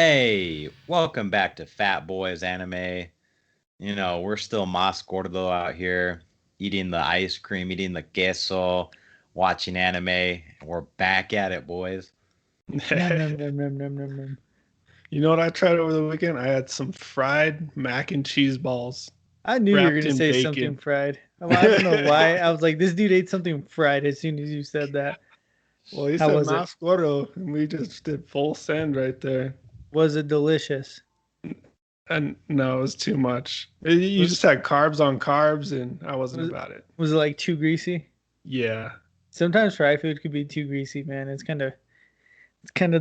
Hey, welcome back to Fat Boys Anime. We're still más gordo out here, eating the ice cream, eating the queso, watching anime. We're back at it, boys. Nom nom nom nom nom nom nom. You know what I tried over the weekend? I had some fried mac and cheese balls I knew you were wrapped gonna in say something bacon. fried. I don't know why. I was like, this dude ate something fried as soon as you said that. Well, he How said was it? mas gordo, and we just did full send right there. Was it delicious? And no, it was too much. You Was just had carbs on carbs, and I wasn't was, about it. was it like too greasy? Yeah. Sometimes fried food could be too greasy, man. It's kind of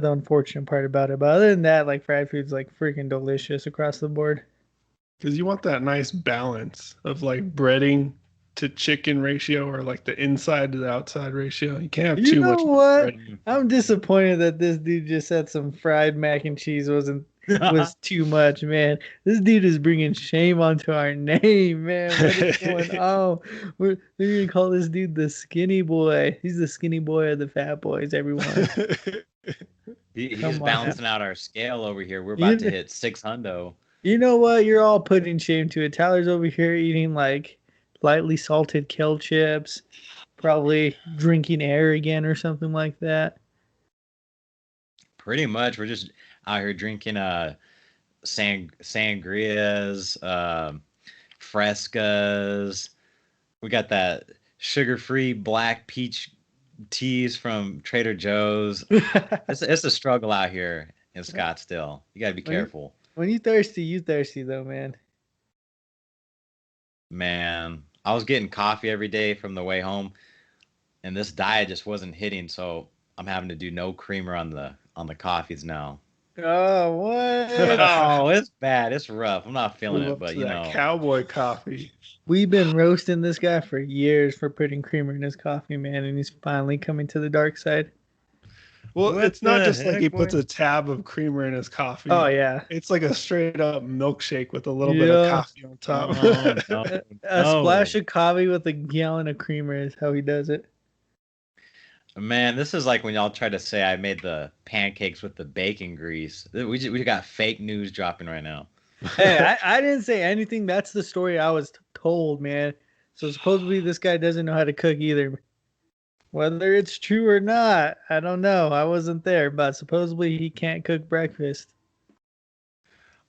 the unfortunate part about it. But other than that, like fried food's like freaking delicious across the board. Because you want that nice balance of like breading to chicken ratio or like the inside to the outside ratio. You can't have You too know much what? bread. I'm disappointed that this dude just said some fried mac and cheese was too much, man. This dude is bringing shame onto our name, man. What is going on? They're gonna call this dude the skinny boy. He's the skinny boy of the fat boys, everyone. He's Come on now. balancing out our scale over here. We're about to You, hit six hundo. you know what? You're all putting shame to it. Tyler's over here eating like lightly salted kale chips, probably drinking air again or something like that. Pretty much, we're just out here drinking sangrias, frescas. We got that sugar-free black peach teas from Trader Joe's. It's a struggle out here in Scottsdale. You gotta be When you careful, when you thirsty though, man. man. I was getting coffee every day from the way home, and this diet just wasn't hitting. So I'm having to do no creamer on the coffees now. Oh, what? Oh, it's bad. It's rough. I'm not feeling Move it, up but to that cowboy coffee. We've been roasting this guy for years for putting creamer in his coffee, man, and he's finally coming to the dark side. Well, what it's not the just like he heck, puts boy? a tab of creamer in his Oh coffee. yeah. It's like a straight up milkshake with a little bit of Yeah. coffee on top. Oh no, A splash no. of coffee with a gallon of creamer is how he does it. Man, this is like when y'all try to say I made the pancakes with the bacon grease. We got fake news dropping right now. Hey, I didn't say anything. That's the story I was told, man. So supposedly this guy doesn't know how to cook either. Whether it's true or not, I don't know. I wasn't there, but supposedly he can't cook breakfast.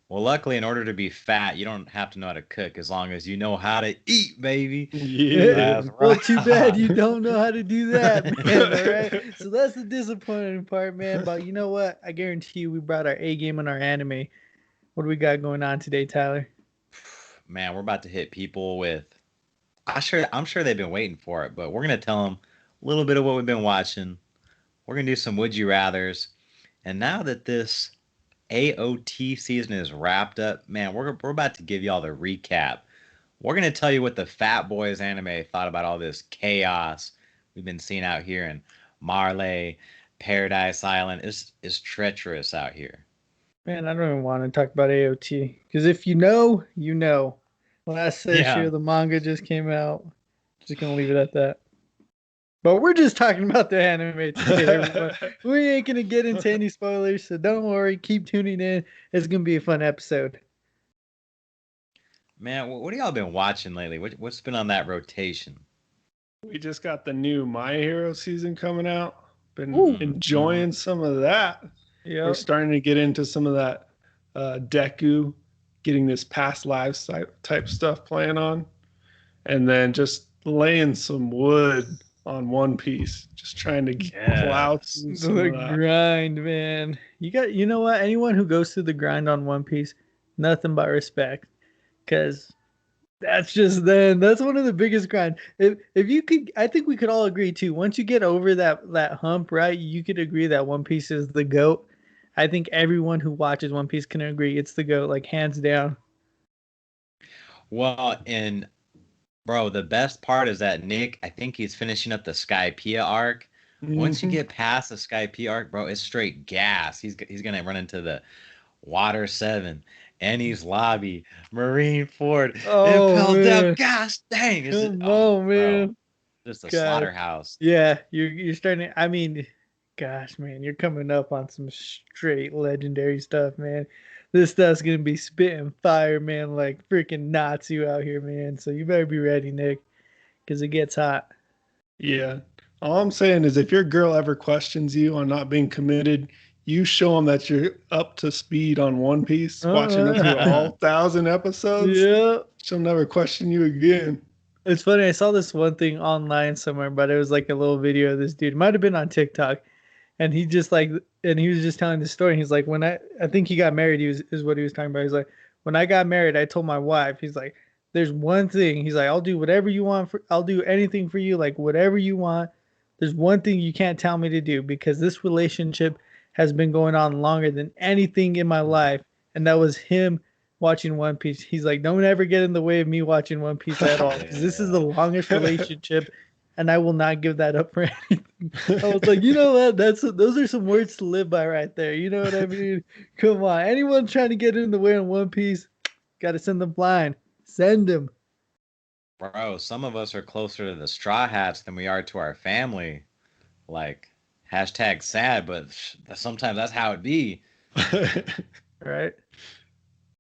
Well, luckily, in order to be fat, you don't have to know how to cook as long as you know how to eat, baby. Yeah. That's Well, too bad right. you don't know how to do that, man. All right. So that's the disappointing part, man. But you know what? I guarantee you we brought our A game on our anime. What do we got going on today, Tyler? Man, we're about to hit people with. I'm sure they've been waiting for it, but we're gonna tell them a little bit of what we've been watching. We're gonna do some would you rather's, and now that this AOT season is wrapped up, man, we're about to give y'all the recap. We're gonna tell you what the Fat Boys anime thought about all this chaos we've been seeing out here in Marley, Paradise Island. It's treacherous out here. Man, I don't even want to talk about AOT because if you know, you know. Last issue Yeah, of the manga just came out. Just gonna leave it at that. But we're just talking about the anime today, everyone. We ain't gonna get into any spoilers, so don't worry. Keep tuning in. It's gonna be a fun episode. man, what have y'all been watching lately? What's been on that rotation? We just got the new My Hero season coming out. Been Ooh. enjoying some of that. We're Yep. starting to get into some of that Deku, getting this past lives type stuff playing on. And then just laying some wood on One Piece. Just trying to plow Yes. through some The of that. grind, man. You know what? Anyone who goes through the grind on One Piece, nothing but respect. Cause that's one of the biggest grind. If you could, I think we could all agree too. Once you get over that hump, right? You could agree that One Piece is the goat. I think everyone who watches One Piece can agree it's the goat, like hands down. Well, and bro, the best part is that Nick, I think he's finishing up the Skypiea arc. Once you Mhm. get past the Skypiea arc, bro, it's straight gas. He's gonna run into the Water 7, Ennie's Lobby, Marine Ford, Oh Impel Down. man, Gosh dang, come oh on, bro, man. just a God, slaughterhouse. yeah, you're starting. I mean, gosh, man, you're coming up on some straight legendary stuff, man. This stuff's gonna be spitting fire, man, like freaking Natsu out here, man. So you better be ready, Nick, because it gets hot. Yeah. All I'm saying is if your girl ever questions you on not being committed, you show them that you're up to speed on One Piece, watching it through all 1,000 episodes. Yeah. She'll never question you again. It's funny. I saw this one thing online somewhere, but it was like a little video of this dude. It might have been on TikTok, and he just like, and he was just telling the story. He's like, when I think he got married. Is what he was talking about. He's like, when I got married, I told my wife. He's like, there's one thing. He's like, I'll do whatever you want. I'll do anything for you, like whatever you want. There's one thing you can't tell me to do because this relationship has been going on longer than anything in my life, and that was him watching One Piece. He's like, don't ever get in the way of me watching One Piece at all. Because this is the longest relationship, and I will not give that up for anything. I was like, you know what? Those are some words to live by right there. You know what I mean? Come on. Anyone trying to get in the way in One Piece, got to send them flying. Send them. Bro, some of us are closer to the Straw Hats than we are to our family. Like, hashtag sad, but sometimes that's how it be. Right?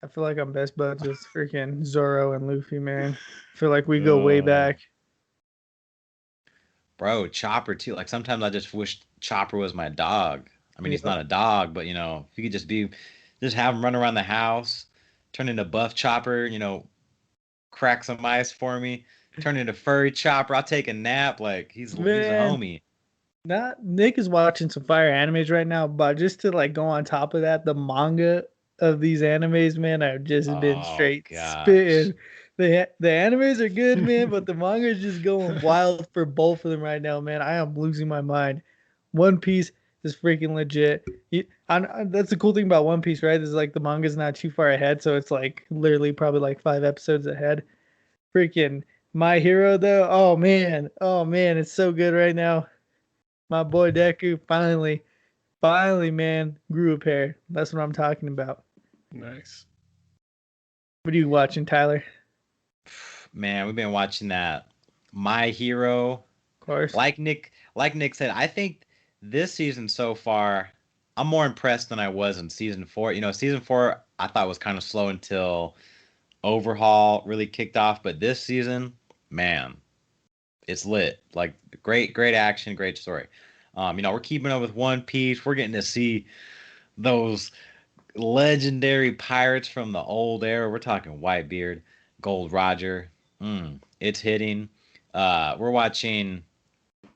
I feel like I'm best buds with freaking Zoro and Luffy, man. I feel like we go way back. Bro, Chopper too. Like sometimes I just wish Chopper was my dog. I mean, he's not a dog, but if he could just have him run around the house, turn into Buff Chopper, crack some ice for me, turn into Furry Chopper. I'll take a nap. Like he's a homie. Nick is watching some fire animes right now, but just to like go on top of that, the manga of these animes, man, I've just been straight spitting. The animes are good, man, but the manga is just going wild for both of them right now, man. I am losing my mind. One Piece is freaking legit. That's the cool thing about One Piece, right? Is like the manga's not too far ahead, so it's like literally probably like 5 episodes ahead. Freaking My Hero though, oh man, it's so good right now. My boy Deku finally, man, grew a pair. That's what I'm talking about. Nice. What are you watching, Tyler? Man, we've been watching that My Hero. Of course. Like Nick said, I think this season so far, I'm more impressed than I was in season 4. Season 4 I thought was kind of slow until Overhaul really kicked off, but this season, man, it's lit. Like great action, great story. We're keeping up with One Piece. We're getting to see those legendary pirates from the old era. We're talking Whitebeard, Gold Roger. It's hitting. We're watching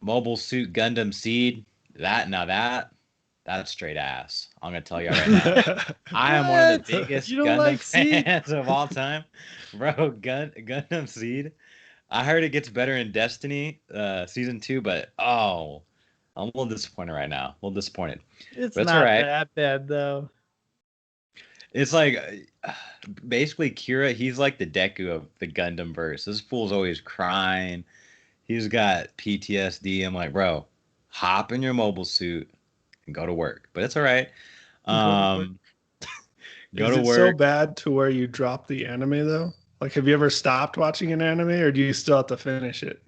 Mobile Suit Gundam Seed. That's straight ass. I'm gonna tell you right now. I am one of the biggest Gundam fans of all time, bro. Gundam Seed. I heard it gets better in Destiny season 2, but I'm a little disappointed right now. A little disappointed. It's not that bad though. It's like basically Kira. He's like the Deku of the Gundam verse. This fool's always crying. He's got PTSD. I'm like, bro, hop in your mobile suit and go to work. But it's all right. Go to work. So bad to where you drop the anime though? Like, have you ever stopped watching an anime, or do you still have to finish it?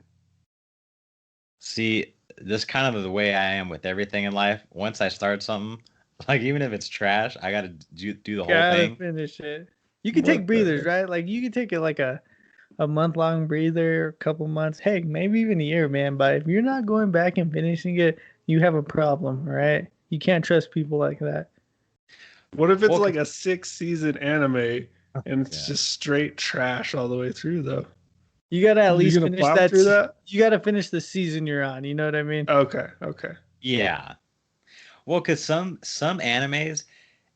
See, this kind of the way I am with everything in life. Once I start something, like even if it's trash, I gotta do the whole thing. Finish it. You can take breathers, right? Like you can take it like a month-long breather, a couple months, hey, maybe even a year, man. But if you're not going back and finishing it, you have a problem, right? You can't trust people like that. What if it's like a 6-season anime and it's just straight trash all the way through, though? You gotta at least finish that. You gotta finish the season you're on. You know what I mean? Okay. Yeah. Well, because some animes,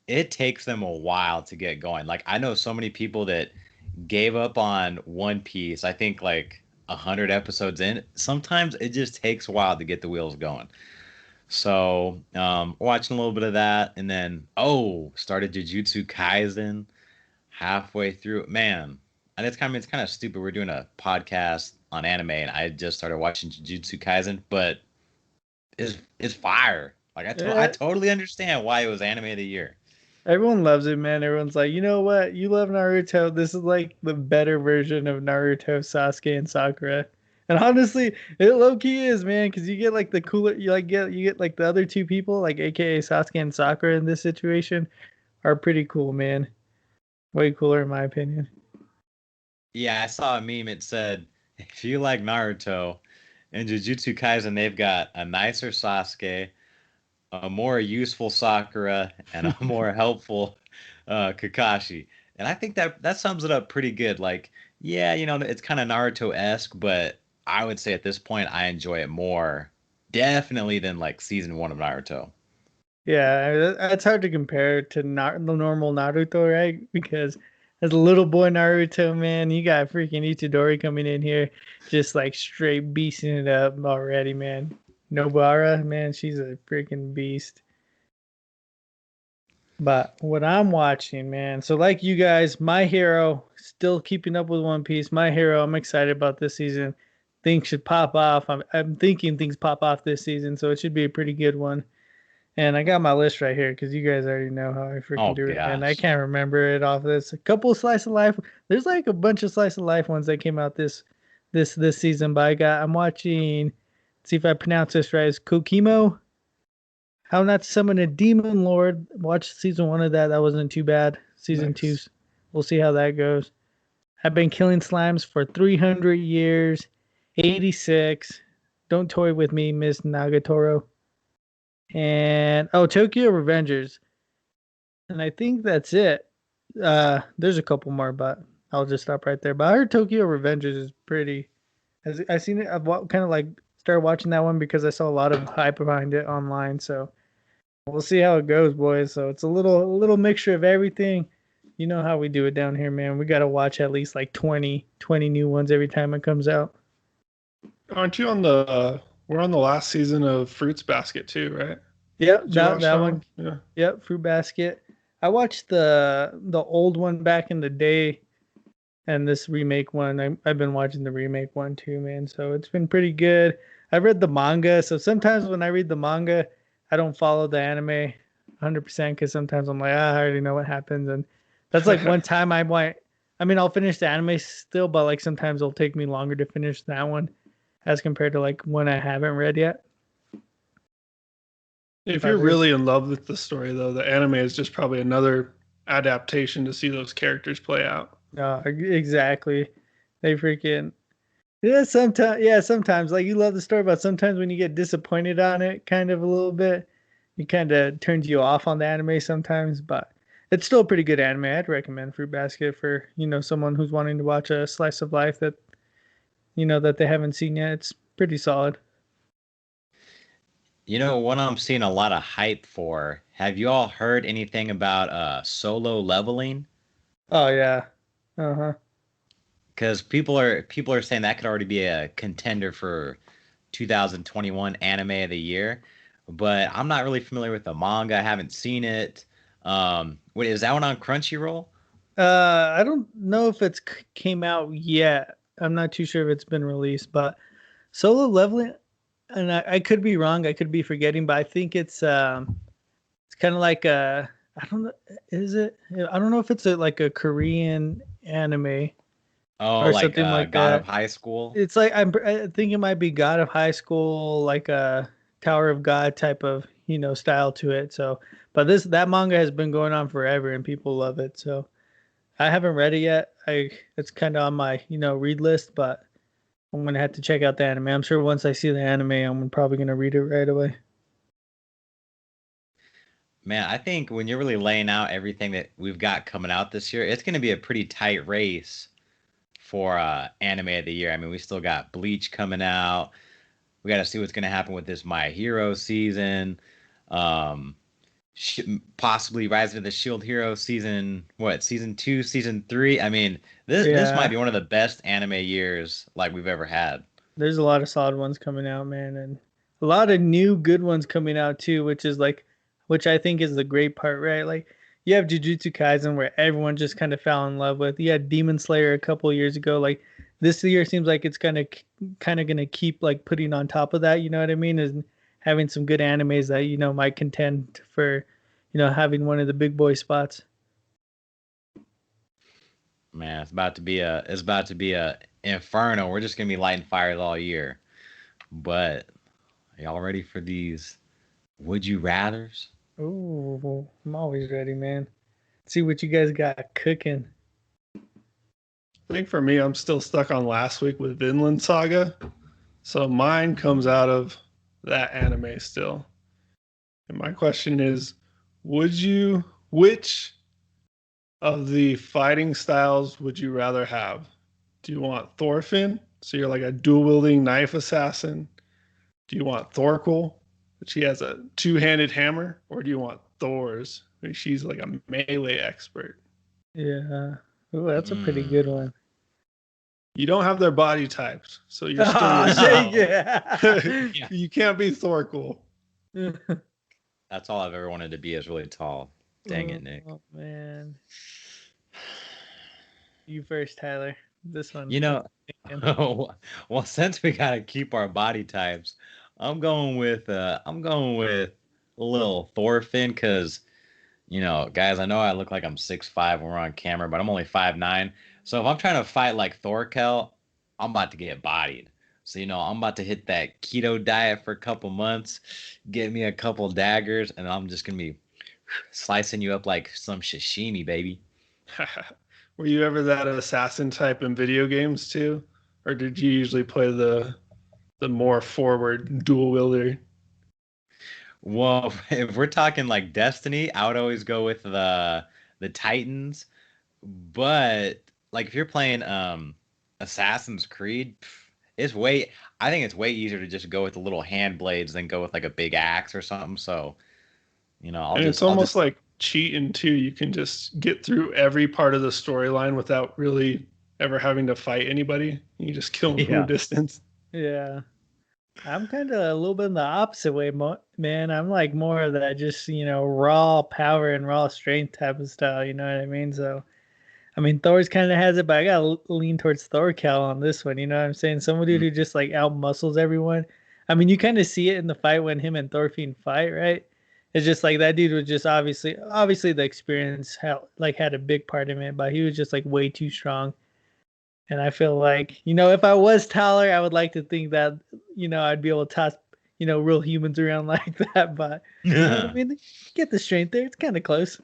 it takes them a while to get going. Like I know so many people that gave up on One Piece. I think like 100 episodes in. Sometimes it just takes a while to get the wheels going. So watching a little bit of that, and then started Jujutsu Kaisen halfway through. Man, and it's kind of stupid. We're doing a podcast on anime, and I just started watching Jujutsu Kaisen, but it's fire. Like I totally understand why it was anime of the year. Everyone loves it, man. Everyone's like, you know what? You love Naruto. This is like the better version of Naruto, Sasuke, and Sakura. And honestly, it low key is, man, because you get like the cooler, you get like the other two people, like AKA Sasuke and Sakura in this situation, are pretty cool, man. Way cooler in my opinion. Yeah, I saw a meme. It said, if you like Naruto and Jujutsu Kaisen, they've got a nicer Sasuke, a more useful Sakura, and a more helpful Kakashi. And I think that sums it up pretty good. Like, yeah, it's kind of Naruto-esque, but I would say at this point I enjoy it more, definitely than like season one of Naruto. Yeah, that's hard to compare to the normal Naruto, right? Because as a little boy Naruto, man, you got freaking Itadori coming in here, just like straight beasting it up already, man. Nobara, man, she's a freaking beast. But what I'm watching, man, so like you guys, My Hero, still keeping up with One Piece. My Hero, I'm excited about this season. Things should pop off. I'm thinking things pop off this season, so it should be a pretty good one. And I got my list right here because you guys already know how I freaking Oh do it. And I gosh. can't remember it off this. A couple of slice of life. There's like a bunch of slice of life ones that came out this season. But I'm watching. See if I pronounce this right. It's Kokimo. How Not to Summon a Demon Lord. Watch season one of that. That wasn't too bad. Season two, Nice. we'll see how that goes. I've been killing slimes for 300 years. 86. Don't toy with me, Miss Nagatoro. And Tokyo Revengers. And I think that's it. There's a couple more, but I'll just stop right there. But I heard Tokyo Revengers is pretty. As I seen it, I've kind of like started watching that one because I saw a lot of hype behind it online. So we'll see how it goes, boys. So it's a little mixture of everything. You know how we do it down here, man. We got to watch at least like 20 new ones every time it comes out. Aren't you on the? We're on the last season of Fruits Basket too, right? Yep, Did you that watch that that one. one? Yeah. Yep, Fruit Basket. I watched the old one back in the day, and this remake one. I've been watching the remake one too, man. So it's been pretty good. I read the manga, so sometimes when I read the manga, I don't follow the anime 100% because sometimes I'm like, I already know what happens, and that's like one time I might. I mean, I'll finish the anime still, but like sometimes it'll take me longer to finish that one as compared to like one I haven't read yet. If But you're there's really in love with the story, though, the anime is just probably another adaptation to see those characters play out. no, exactly. They freaking sometimes like you love the story, but sometimes when you get disappointed on it, kind of a little bit, it kind of turns you off on the anime sometimes. But it's still a pretty good anime. I'd recommend Fruit Basket for someone who's wanting to watch a slice of life that that they haven't seen yet. It's pretty solid. What I'm seeing a lot of hype for. Have you all heard anything about solo leveling? Oh yeah, uh huh. Because people are saying that could already be a contender for 2021 anime of the year. But I'm not really familiar with the manga. I haven't seen it. Wait, is that one on Crunchyroll? I don't know if it's came out yet. I'm not too sure if it's been released, but Solo Leveling, and I could be wrong. I could be forgetting, but I think it's kind of like I don't know. Is it? I don't know if it's like a Korean anime Oh, or like something like God of that. High School. It's like I think it might be God of High School, like a Tower of God type of style to it. So, but that manga has been going on forever and people love it. So I haven't read it yet. It's kind of on my read list, but I'm gonna have to check out the anime. I'm sure once I see the anime, I'm probably gonna read it right away. Man, I think when you're really laying out everything that we've got coming out this year, it's going to be a pretty tight race for anime of the year. I mean, we still got Bleach coming out. We got to see what's going to happen with this My Hero season. Um, Possibly Rise of the Shield Hero season, what, season 2, season 3? I mean, this might Yeah, be one of the best anime years like we've ever had. there's a lot of solid ones coming out, man, and a lot of new good ones coming out too, which I think is the great part, right? Like you have Jujutsu Kaisen where everyone just kind of fell in love with. You had Demon Slayer a couple years ago. Like this year seems like it's kind of gonna keep like putting on top of that. You know what I mean? Is having some good animes that might contend for having one of the big boy spots. Man, it's about to be a inferno. We're just gonna be lighting fires all year. But are y'all ready for these would you rather's? Oh, I'm always ready, man. See what you guys got cooking. I think for me, I'm still stuck on last week with Vinland Saga. So mine comes out of that anime still. And my question is, which of the fighting styles would you rather have? Do you want Thorfinn? So you're like a dual wielding knife assassin. Do you want Thorkel, which he has a two-handed hammer? Or do you want Thor's, which she's like a melee expert? Yeah. Oh, that's a pretty good Mm. one. You don't have their body types, so you're still Oh, yourself. dang Yeah. You can't be Thorkel. it. That's all I've ever wanted to be is really tall. Dang it, Nick. Oh, man. You first, Tyler. This one. You know, well, since we gotta keep our body types, I'm going with a little Thorfinn because guys, I know I look like I'm 6'5" when we're on camera, but I'm only 5'9". So if I'm trying to fight like Thorkel, I'm about to get bodied. So I'm about to hit that keto diet for a couple months, get me a couple daggers, and I'm just gonna be slicing you up like some sashimi, baby. Were you ever that assassin type in video games too? Or did you usually play the more forward dual wielder? Well, if we're talking like Destiny, I would always go with the Titans. But like if you're playing Assassin's Creed, I think it's way easier to just go with the little hand blades than go with like a big axe or something. So, And it's I'll almost just like cheating too. You can just get through every part of the storyline without really ever having to fight anybody. You just kill them from a yeah. distance. Yeah. I'm kind of a little bit in the opposite way, man. I'm like more of that just, raw power and raw strength type of style. You know what I mean? So, I mean, Thor's kind of has it, but I got to lean towards Thorkel on this one. You know what I'm saying? Somebody Mm, who just like out muscles everyone. I mean, you kind of see it in the fight when him and Thorfinn fight, right? It's just like that dude was just obviously the experience had a big part in it, but he was just like way too strong. And I feel like, if I was taller, I would like to think that, I'd be able to toss, real humans around like that. But you know what I mean? Get the strength there. It's kind of close.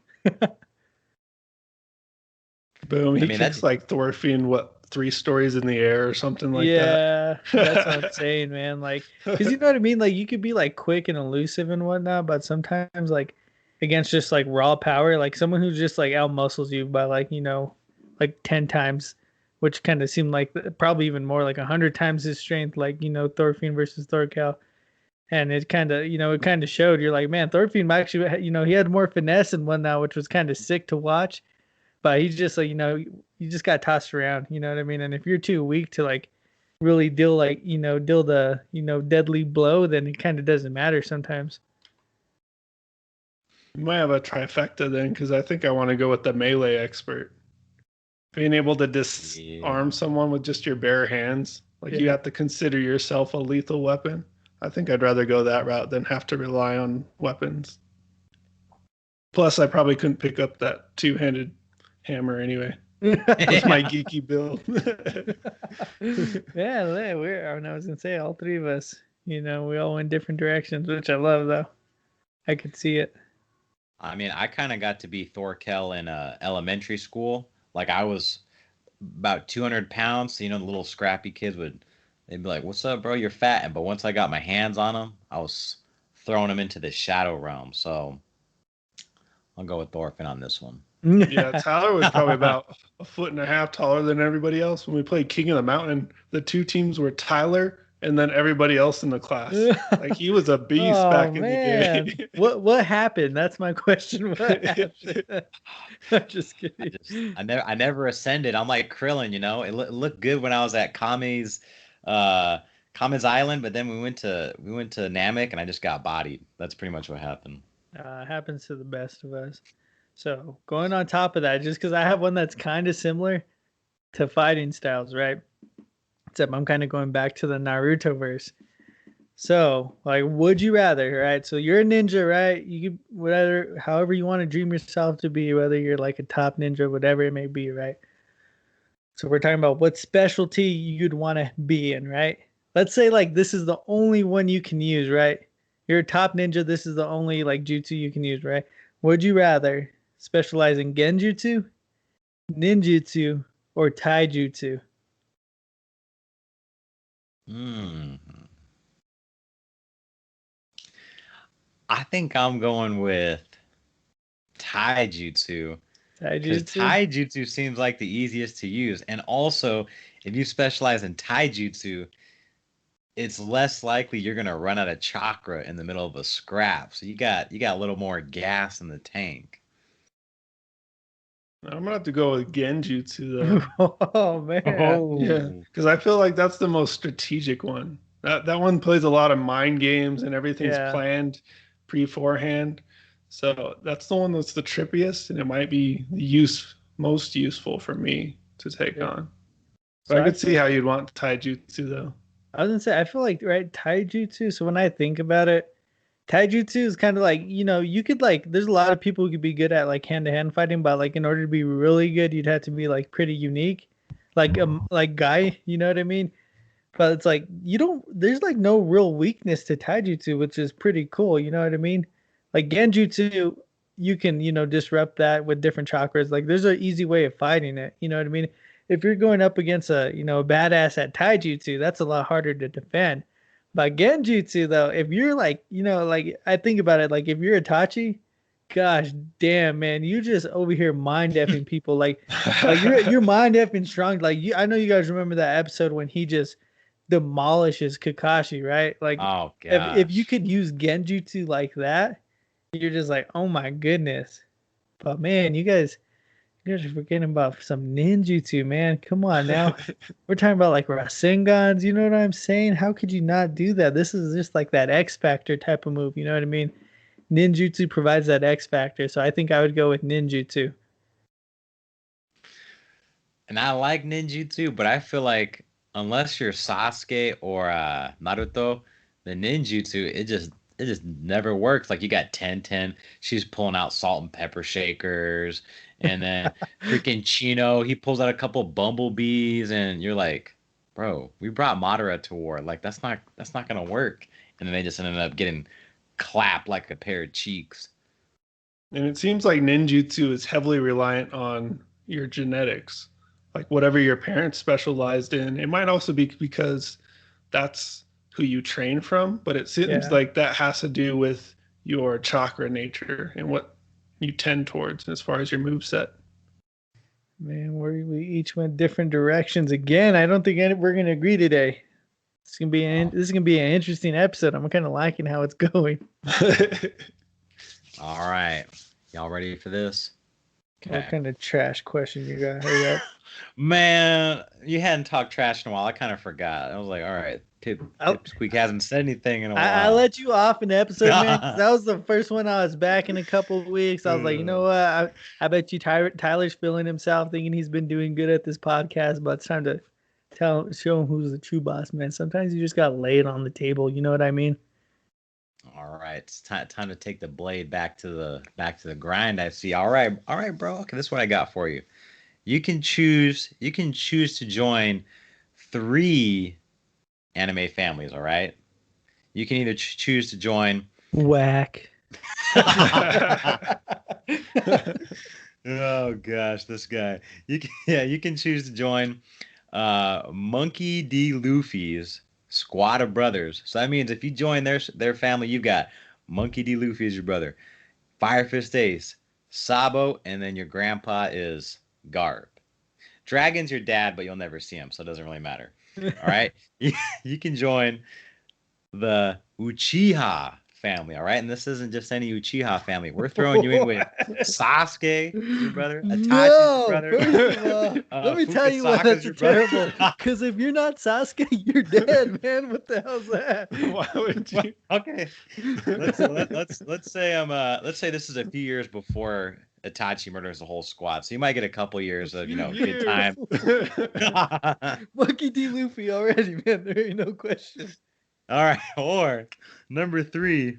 Boom. I He mean that kicks like Thorfinn, what, 3 stories in the air or something like that. Yeah, that's what I'm saying, man. Like, because you know what I mean? Like, you could be like quick and elusive and whatnot, but sometimes, like, against just like raw power, like someone who just like out muscles you by like, like 10 times, which kind of seemed like probably even more like 100 times his strength, like, Thorfinn versus Thorkel. And it kind of, it kind of showed. You're like, man, Thorfinn actually, he had more finesse and whatnot, which was kind of sick to watch. But he's just like, you just got tossed around, you know what I mean? And if you're too weak to like really deal the, deadly blow, then it kind of doesn't matter sometimes. You might have a trifecta then, because I think I want to go with the melee expert. Being able to disarm yeah. someone with just your bare hands, like you Yeah. have to consider yourself a lethal weapon. I think I'd rather go that route than have to rely on weapons. Plus, I probably couldn't pick up that two-handed hammer anyway. With my Yeah. geeky build. Yeah, I was gonna say all three of us, we all went different directions, which I love though. I could see it. I mean, I kind of got to be Thorkel in elementary school. Like I was about 200 pounds. So, the little scrappy kids they'd be like, "What's up, bro? You're fat." And but once I got my hands on them, I was throwing them into the shadow realm. So I'll go with Thorfinn on this one. Yeah, Tyler was probably about a foot and a half taller than everybody else. When we played King of the Mountain, the two teams were Tyler and then everybody else in the class. Like he was a beast Oh back in the man, day. what happened? That's my question. What happened? I'm just kidding. I never ascended. I'm like Krillin, it looked good when I was at uh Kami's Island, but then we went to Namek and I just got bodied. That's pretty much what happened. Happens to the best of us. So going on top of that, just because I have one that's kind of similar to fighting styles, right? Except I'm kind of going back to the Naruto verse. So, like, would you rather, right? So you're a ninja, right? You could whatever, however you want to dream yourself to be, whether you're like a top ninja, whatever it may be, right? So we're talking about what specialty you'd want to be in, right? Let's say like this is the only one you can use, right? You're a top ninja. This is the only like jutsu you can use, right? Would you rather specialize in genjutsu, ninjutsu, or taijutsu? Hmm. I think I'm going with taijutsu because Taijutsu? taijutsu seems like the easiest to use, and also if you specialize in taijutsu, it's less likely you're gonna run out of chakra in the middle of a scrap. So you got a little more gas in the tank. I'm gonna have to go with Genjutsu though. Oh man. Yeah, Oh, because I feel like that's the most strategic one. That one plays a lot of mind games and everything's Yeah. planned beforehand. So that's the one that's the trippiest, and it might be the most useful for me to take Yeah. on. But So I I could see feel how you'd want Taijutsu though. I was gonna say I feel like right taijutsu. So when I think about it, taijutsu is kind of like you could like there's a lot of people who could be good at like hand to hand fighting, but like in order to be really good, you'd have to be like pretty unique, like guy. You know what I mean? But it's like you don't. There's like no real weakness to taijutsu, which is pretty cool. You know what I mean? Like genjutsu, you can disrupt that with different chakras. Like there's an easy way of fighting it. You know what I mean? If you're going up against a badass at taijutsu, that's a lot harder to defend. But genjutsu though, if you're like like I think about it, like if you're Itachi, gosh damn man, you just over here mind effing people like you're mind effing strong. Like I know you guys remember that episode when he just demolishes Kakashi, right? Like oh if you gosh. could use genjutsu like that, you're just like, oh my goodness. But man, you guys are forgetting about some ninjutsu, man. Come on now. We're talking about like Rasengans, you know what I'm saying? How could you not do that? This is just like that X Factor type of move, you know what I mean? Ninjutsu provides that X Factor, so I think I would go with ninjutsu. And I like ninjutsu, but I feel like unless you're Sasuke or Naruto, the ninjutsu it just never works. Like you got 10-10, she's pulling out salt and pepper shakers, and then freaking Chino, he pulls out a couple bumblebees, and you're like, bro, we brought Madara to war. Like that's not gonna work. And then they just ended up getting clapped like a pair of cheeks. And it seems like ninjutsu is heavily reliant on your genetics, like whatever your parents specialized in. It might also be because that's who you train from, but it seems Yeah. like that has to do with your chakra nature and what you tend towards as far as your move set. Man, we each went different directions again. I don't think we're gonna agree today. Oh, This is gonna be an interesting episode. I'm kind of liking how it's going. all right. Y'all ready for this? What Okay. kind of trash question you got? Hurry up. Man, you hadn't talked trash in a while. I kind of forgot. I was like, all right, I, Pipsqueak hasn't said anything in a I while. let you off in the episode, man, 'cause that was the first one I was back in a couple of weeks. I was like, you know Uh, what? I bet you Tyler's feeling himself, thinking he's been doing good at this podcast, but it's time to show him who's the true boss, man. Sometimes you just gotta lay it on the table. You know what I mean? all right, it's time to take the blade back to the grind. I see. All right, bro. Okay, this is what I got for you. You can choose to join three anime families. All right. You can either choose to join. Whack. Oh gosh, this guy. You can choose to join Monkey D. Luffy's squad of brothers. So that means if you join their family, you've got Monkey D. Luffy as your brother, Fire Fist Ace, Sabo, and then your grandpa is Garp. Dragon's your dad, but you'll never see him, so it doesn't really matter. All right, you can join the Uchiha family, all right? And this isn't just any Uchiha family. We're throwing you in with Sasuke, your brother, Itachi's your No, brother, first of all, let me tell you why Fukasaka's that's your a brother. terrible. Because if you're not Sasuke, you're dead, man. What the hell's that? Why would you? Okay, let's say this is a few years before Itachi murders the whole squad, so you might get a couple years of Few good years. time. Monkey D. Luffy already, man. There ain't no question. All right, or number three.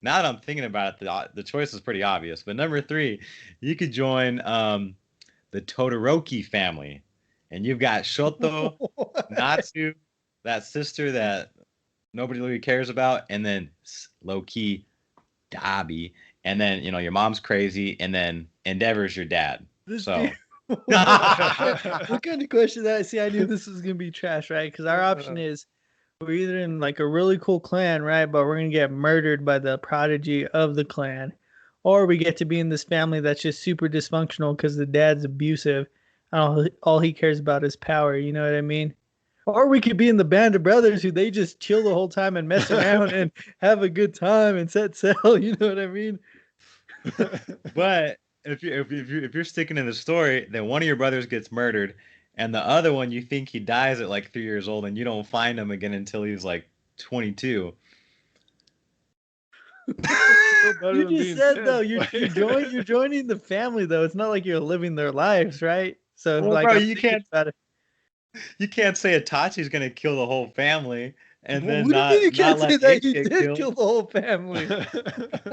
Now that I'm thinking about it, the choice is pretty obvious. But number three, you could join the Todoroki family, and you've got Shoto, Natsu, that sister that nobody really cares about, and then low key Dabi, and then your mom's crazy, and then Endeavor's your dad. This dude. So What kind of question that? See, I knew this was gonna be trash, right? Because our option is we're either in like a really cool clan, right? But we're gonna get murdered by the prodigy of the clan, or we get to be in this family that's just super dysfunctional because the dad's abusive. And all he cares about is power. You know what I mean? Or we could be in the band of brothers who they just chill the whole time and mess around and have a good time and set sail. You know what I mean? but if you're sticking in the story, then one of your brothers gets murdered, and the other one you think he dies at like 3 years old, and you don't find him again until he's like 22. You just said though you're joining the family though. It's not like you're living their lives, right? So Well, like bro, I'm you thinking can't about it. you can't say Itachi's gonna kill the whole family and Well, then what do you mean you can't not say let that Ace you get did killed. kill the whole family?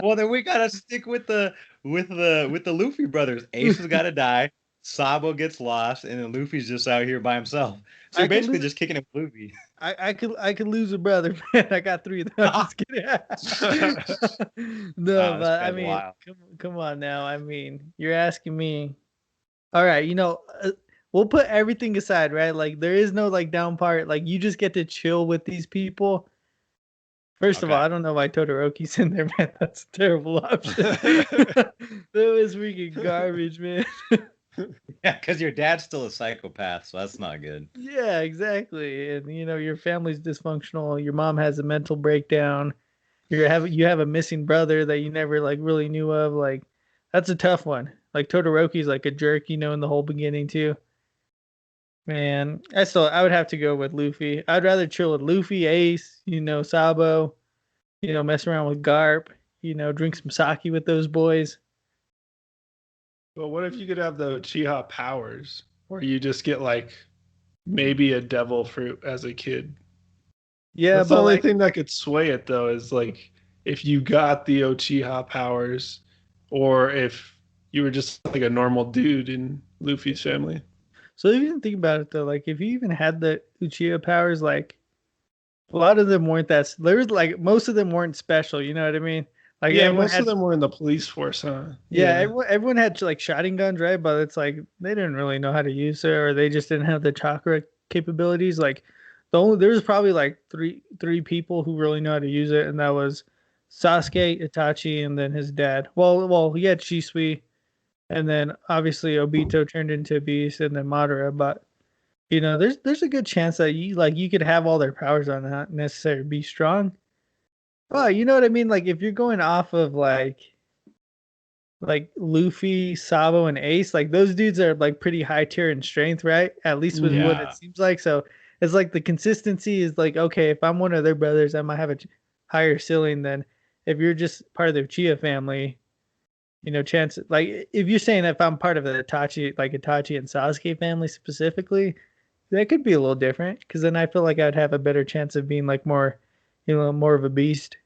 Well, then we gotta stick with the Luffy brothers. Ace has gotta die. Sabo gets lost, and then Luffy's just out here by himself. So I you're could basically lose, just kicking it with Luffy. I could lose a brother, man. I got three of them. I'm just kidding. No, Wow, this but I guy's mean, wild. come on now. I mean, you're asking me. All right, we'll put everything aside, right? Like there is no like down part. Like you just get to chill with these people. First of all, Okay. I don't know why Todoroki's in there, man. That's a terrible option. That was freaking garbage, man. Yeah, because your dad's still a psychopath, so that's not good. Yeah, exactly. And your family's dysfunctional. Your mom has a mental breakdown. You have a missing brother that you never like really knew of. Like that's a tough one. Like Todoroki's like a jerk, in the whole beginning too. Man, I would have to go with Luffy. I'd rather chill with Luffy, Ace, Sabo, mess around with Garp, drink some sake with those boys. But what if you could have the Uchiha powers, where you just get like maybe a devil fruit as a kid? Yeah, That's the but only like thing that could sway it, though, is like if you got the Uchiha powers, or if you were just like a normal dude in Luffy's family. so if you didn't think about it though, like if you even had the Uchiha powers, like a lot of them weren't that. There was like most of them weren't special. You know what I mean? Like Yeah, everyone most had, of them were in the police force, huh? yeah, everyone had like shotgun guns, right? But it's like they didn't really know how to use it, or they just didn't have the chakra capabilities. Like there was probably like three people who really know how to use it, and that was Sasuke, Itachi, and then his dad. Well, he had Shisui, and then obviously Obito turned into a beast, and then Madara. But there's a good chance that you could have all their powers on not necessarily be strong. But you know what I mean? Like if you're going off of like Luffy, Sabo, and Ace, like those dudes are like pretty high tier in strength, right? At least with what it Yeah. seems like. So it's like the consistency is like, okay, if I'm one of their brothers, I might have a higher ceiling than if you're just part of the Chia family. Chance like if you're saying if I'm part of the Itachi and Sasuke family specifically, that could be a little different because then I feel like I'd have a better chance of being like more, more of a beast.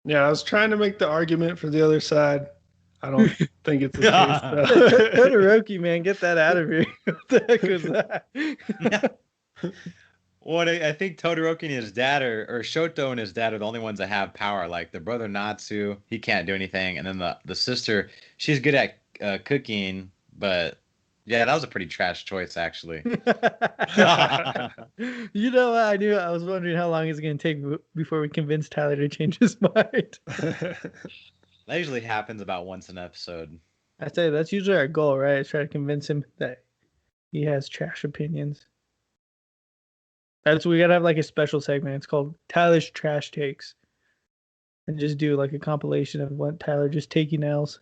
Yeah, I was trying to make the argument for the other side. I don't think it's the case. Todoroki, man, get that out of here. What the heck was that? Well, I think Todoroki and his dad or Shoto and his dad are the only ones that have power. Like the brother Natsu, he can't do anything, and then the sister, she's good at cooking, but yeah, that was a pretty trash choice actually. I was wondering how long it's going to take before we convince Tyler to change his mind. That usually happens about once an episode. I say that's usually our goal, right? Is try to convince him that he has trash opinions. We gotta have like a special segment. It's called Tyler's Trash Takes, and just do like a compilation of what Tyler just taking L's.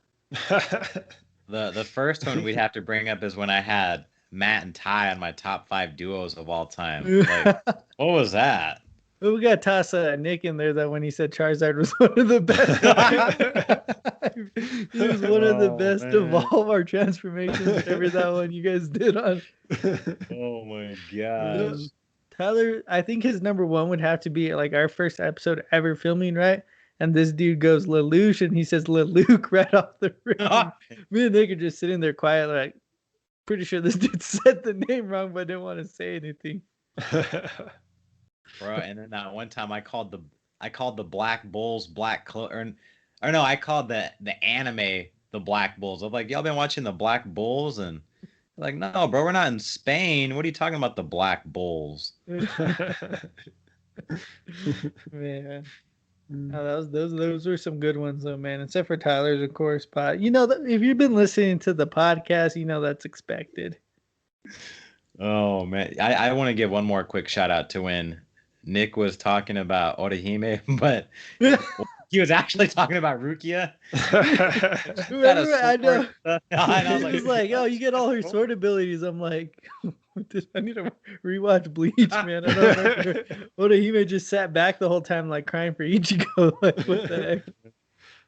The first one we'd have to bring up is when I had Matt and Ty on my top 5 duos of all time. Like, what was that? We got to toss Nick in there though when he said Charizard was one of the best. He was one of the best of all of our transformations, whatever that one you guys did on. Oh my gosh. Tyler, I think his number one would have to be like our first episode ever filming, right? And this dude goes Lelouch and he says Leluc right off the rim. Me and Nick are just sitting there quiet, like, pretty sure this dude said the name wrong, but didn't want to say anything. Bro. And then that one time I called the Black Bulls Black or no, I called the anime the Black Bulls. I'm like, y'all been watching the Black Bulls? And they're like, no, bro, we're not in Spain. What are you talking about, the Black Bulls? Man. Oh, those were some good ones though, man. Except for Tyler's, of course. But you know, if you've been listening to the podcast, you know that's expected. Oh man, I want to give one more quick shout out to when Nick was talking about Orihime, but he was actually talking about Rukia. Remember, I know. I He was was like, "Oh, you get all her sword abilities." I'm like, I need to rewatch Bleach, man. I don't remember. Orihime just sat back the whole time, like crying for Ichigo. Like, what the heck?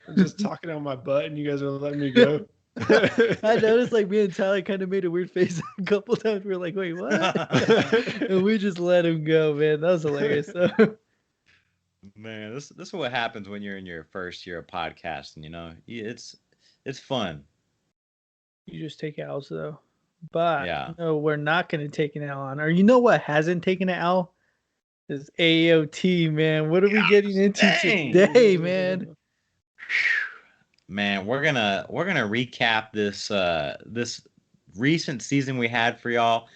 I'm just talking on my butt, and you guys are letting me go. I noticed like me and Tyler kind of made a weird face a couple times. We were like, "Wait, what?" And we just let him go, man. That was hilarious. So. Man, this is what happens when you're in your first year of podcasting. You know, it's fun. You just take L's though. But Yeah. no, we're not going to take an L on. Or you know what hasn't taken an L? Is AOT, man. What are we getting into dang. today, man? Man, we're gonna recap this recent season we had for y'all.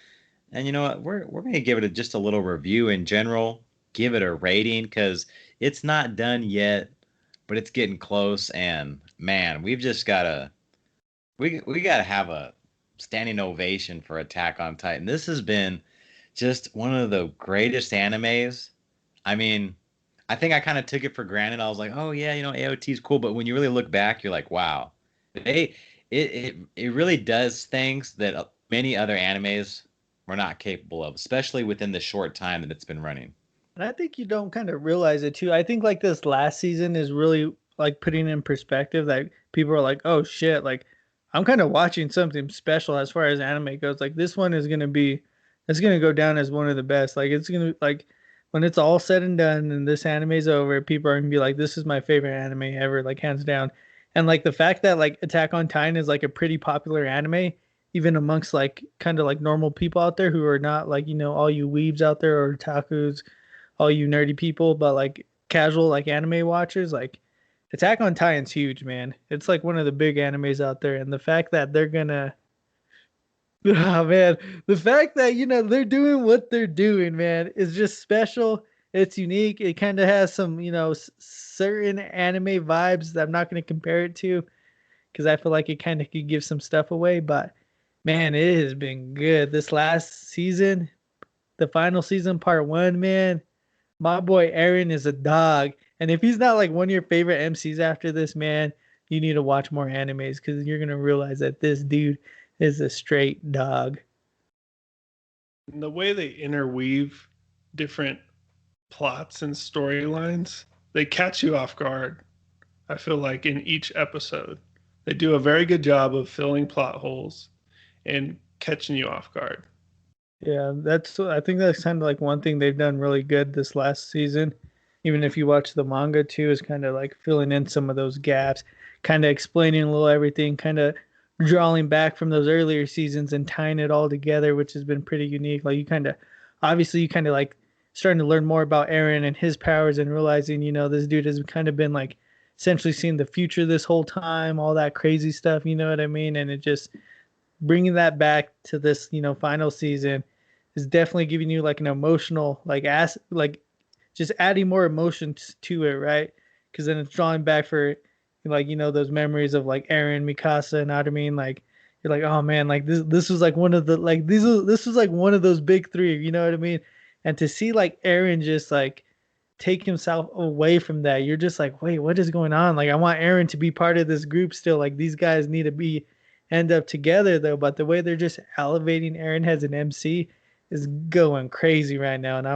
And you know what? We're gonna give it just a little review in general, give it a rating because it's not done yet, but it's getting close. And man, we've just gotta we gotta have a standing ovation for Attack on Titan. This has been just one of the greatest animes. I mean, I think I kind of took it for granted. I was like, oh yeah, you know, AOT is cool, but when you really look back, you're like, wow, it really does things that many other animes were not capable of, especially within the short time that it's been running. And I think you don't kind of realize it too. I think like this last season is really like putting in perspective that people are like, oh shit, like I'm kind of watching something special as far as anime goes. Like this one is gonna be, it's gonna go down as one of the best. Like it's gonna like when it's all said and done and this anime's over, people are gonna be like, this is my favorite anime ever, like hands down. And like the fact that like Attack on Titan is like a pretty popular anime, even amongst like kind of like normal people out there who are not like, you know, all you weebs out there or otakus, all you nerdy people, but like casual like anime watchers, like Attack on Titan's huge, man. It's like one of the big animes out there, and the fact that they're gonna, oh man, the fact that you know they're doing what they're doing, man, is just special. It's unique. It kind of has some, you know, certain anime vibes that I'm not gonna compare it to because I feel like it kind of could give some stuff away. But man, it has been good. This last season, the final season, part one, man, my boy Aaron is a dog. And if he's not like one of your favorite MCs after this, man, you need to watch more animes because you're gonna realize that this dude is a straight dog. And the way they interweave different plots and storylines, they catch you off guard. I feel like in each episode, they do a very good job of filling plot holes and catching you off guard. Yeah, I think that's kind of like one thing they've done really good this last season. Even if you watch the manga too, is kind of like filling in some of those gaps, kind of explaining a little everything, kind of drawing back from those earlier seasons and tying it all together, which has been pretty unique. Like you kind of, obviously, you kind of like starting to learn more about Aaron and his powers and realizing, you know, this dude has kind of been like essentially seeing the future this whole time, all that crazy stuff. You know what I mean? And it just bringing that back to this, you know, final season is definitely giving you like an emotional, like just adding more emotions to it, right? Because then it's drawing back for like, you know, those memories of like Aaron, Mikasa, and Armin. Like you're like, oh man, like this was like one of the like this was like one of those big three, you know what I mean? And to see like Aaron just like take himself away from that, you're just like, wait, what is going on? Like I want Aaron to be part of this group still. Like these guys need to be end up together though. But the way they're just elevating Aaron as an MC is going crazy right now, and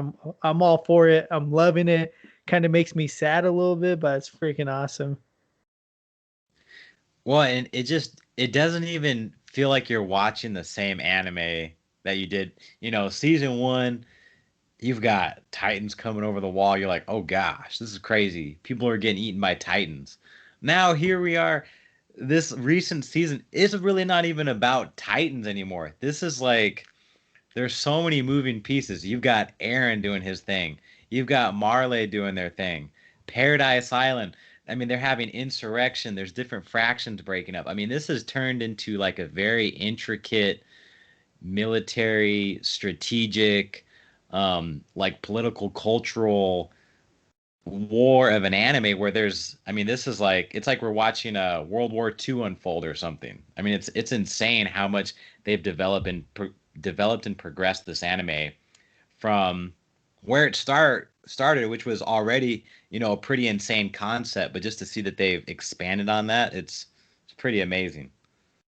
I'm all for it. I'm loving it. Kind of makes me sad a little bit, but it's freaking awesome. Well, and it doesn't even feel like you're watching the same anime that you did. You know, season one, you've got Titans coming over the wall. You're like, oh gosh, this is crazy. People are getting eaten by Titans. Now here we are. this recent season is really not even about Titans anymore. This is like there's so many moving pieces. You've got Aaron doing his thing. You've got Marley doing their thing. Paradise Island. I mean, they're having insurrection. There's different fractions breaking up. I mean, this has turned into like a very intricate military, strategic, like political, cultural war of an anime where there's I mean this is like it's like we're watching a World War II unfold or something. I mean it's insane how much they've developed and progressed this anime from where it started, which was already, you know, a pretty insane concept, but just to see that they've expanded on that, it's pretty amazing.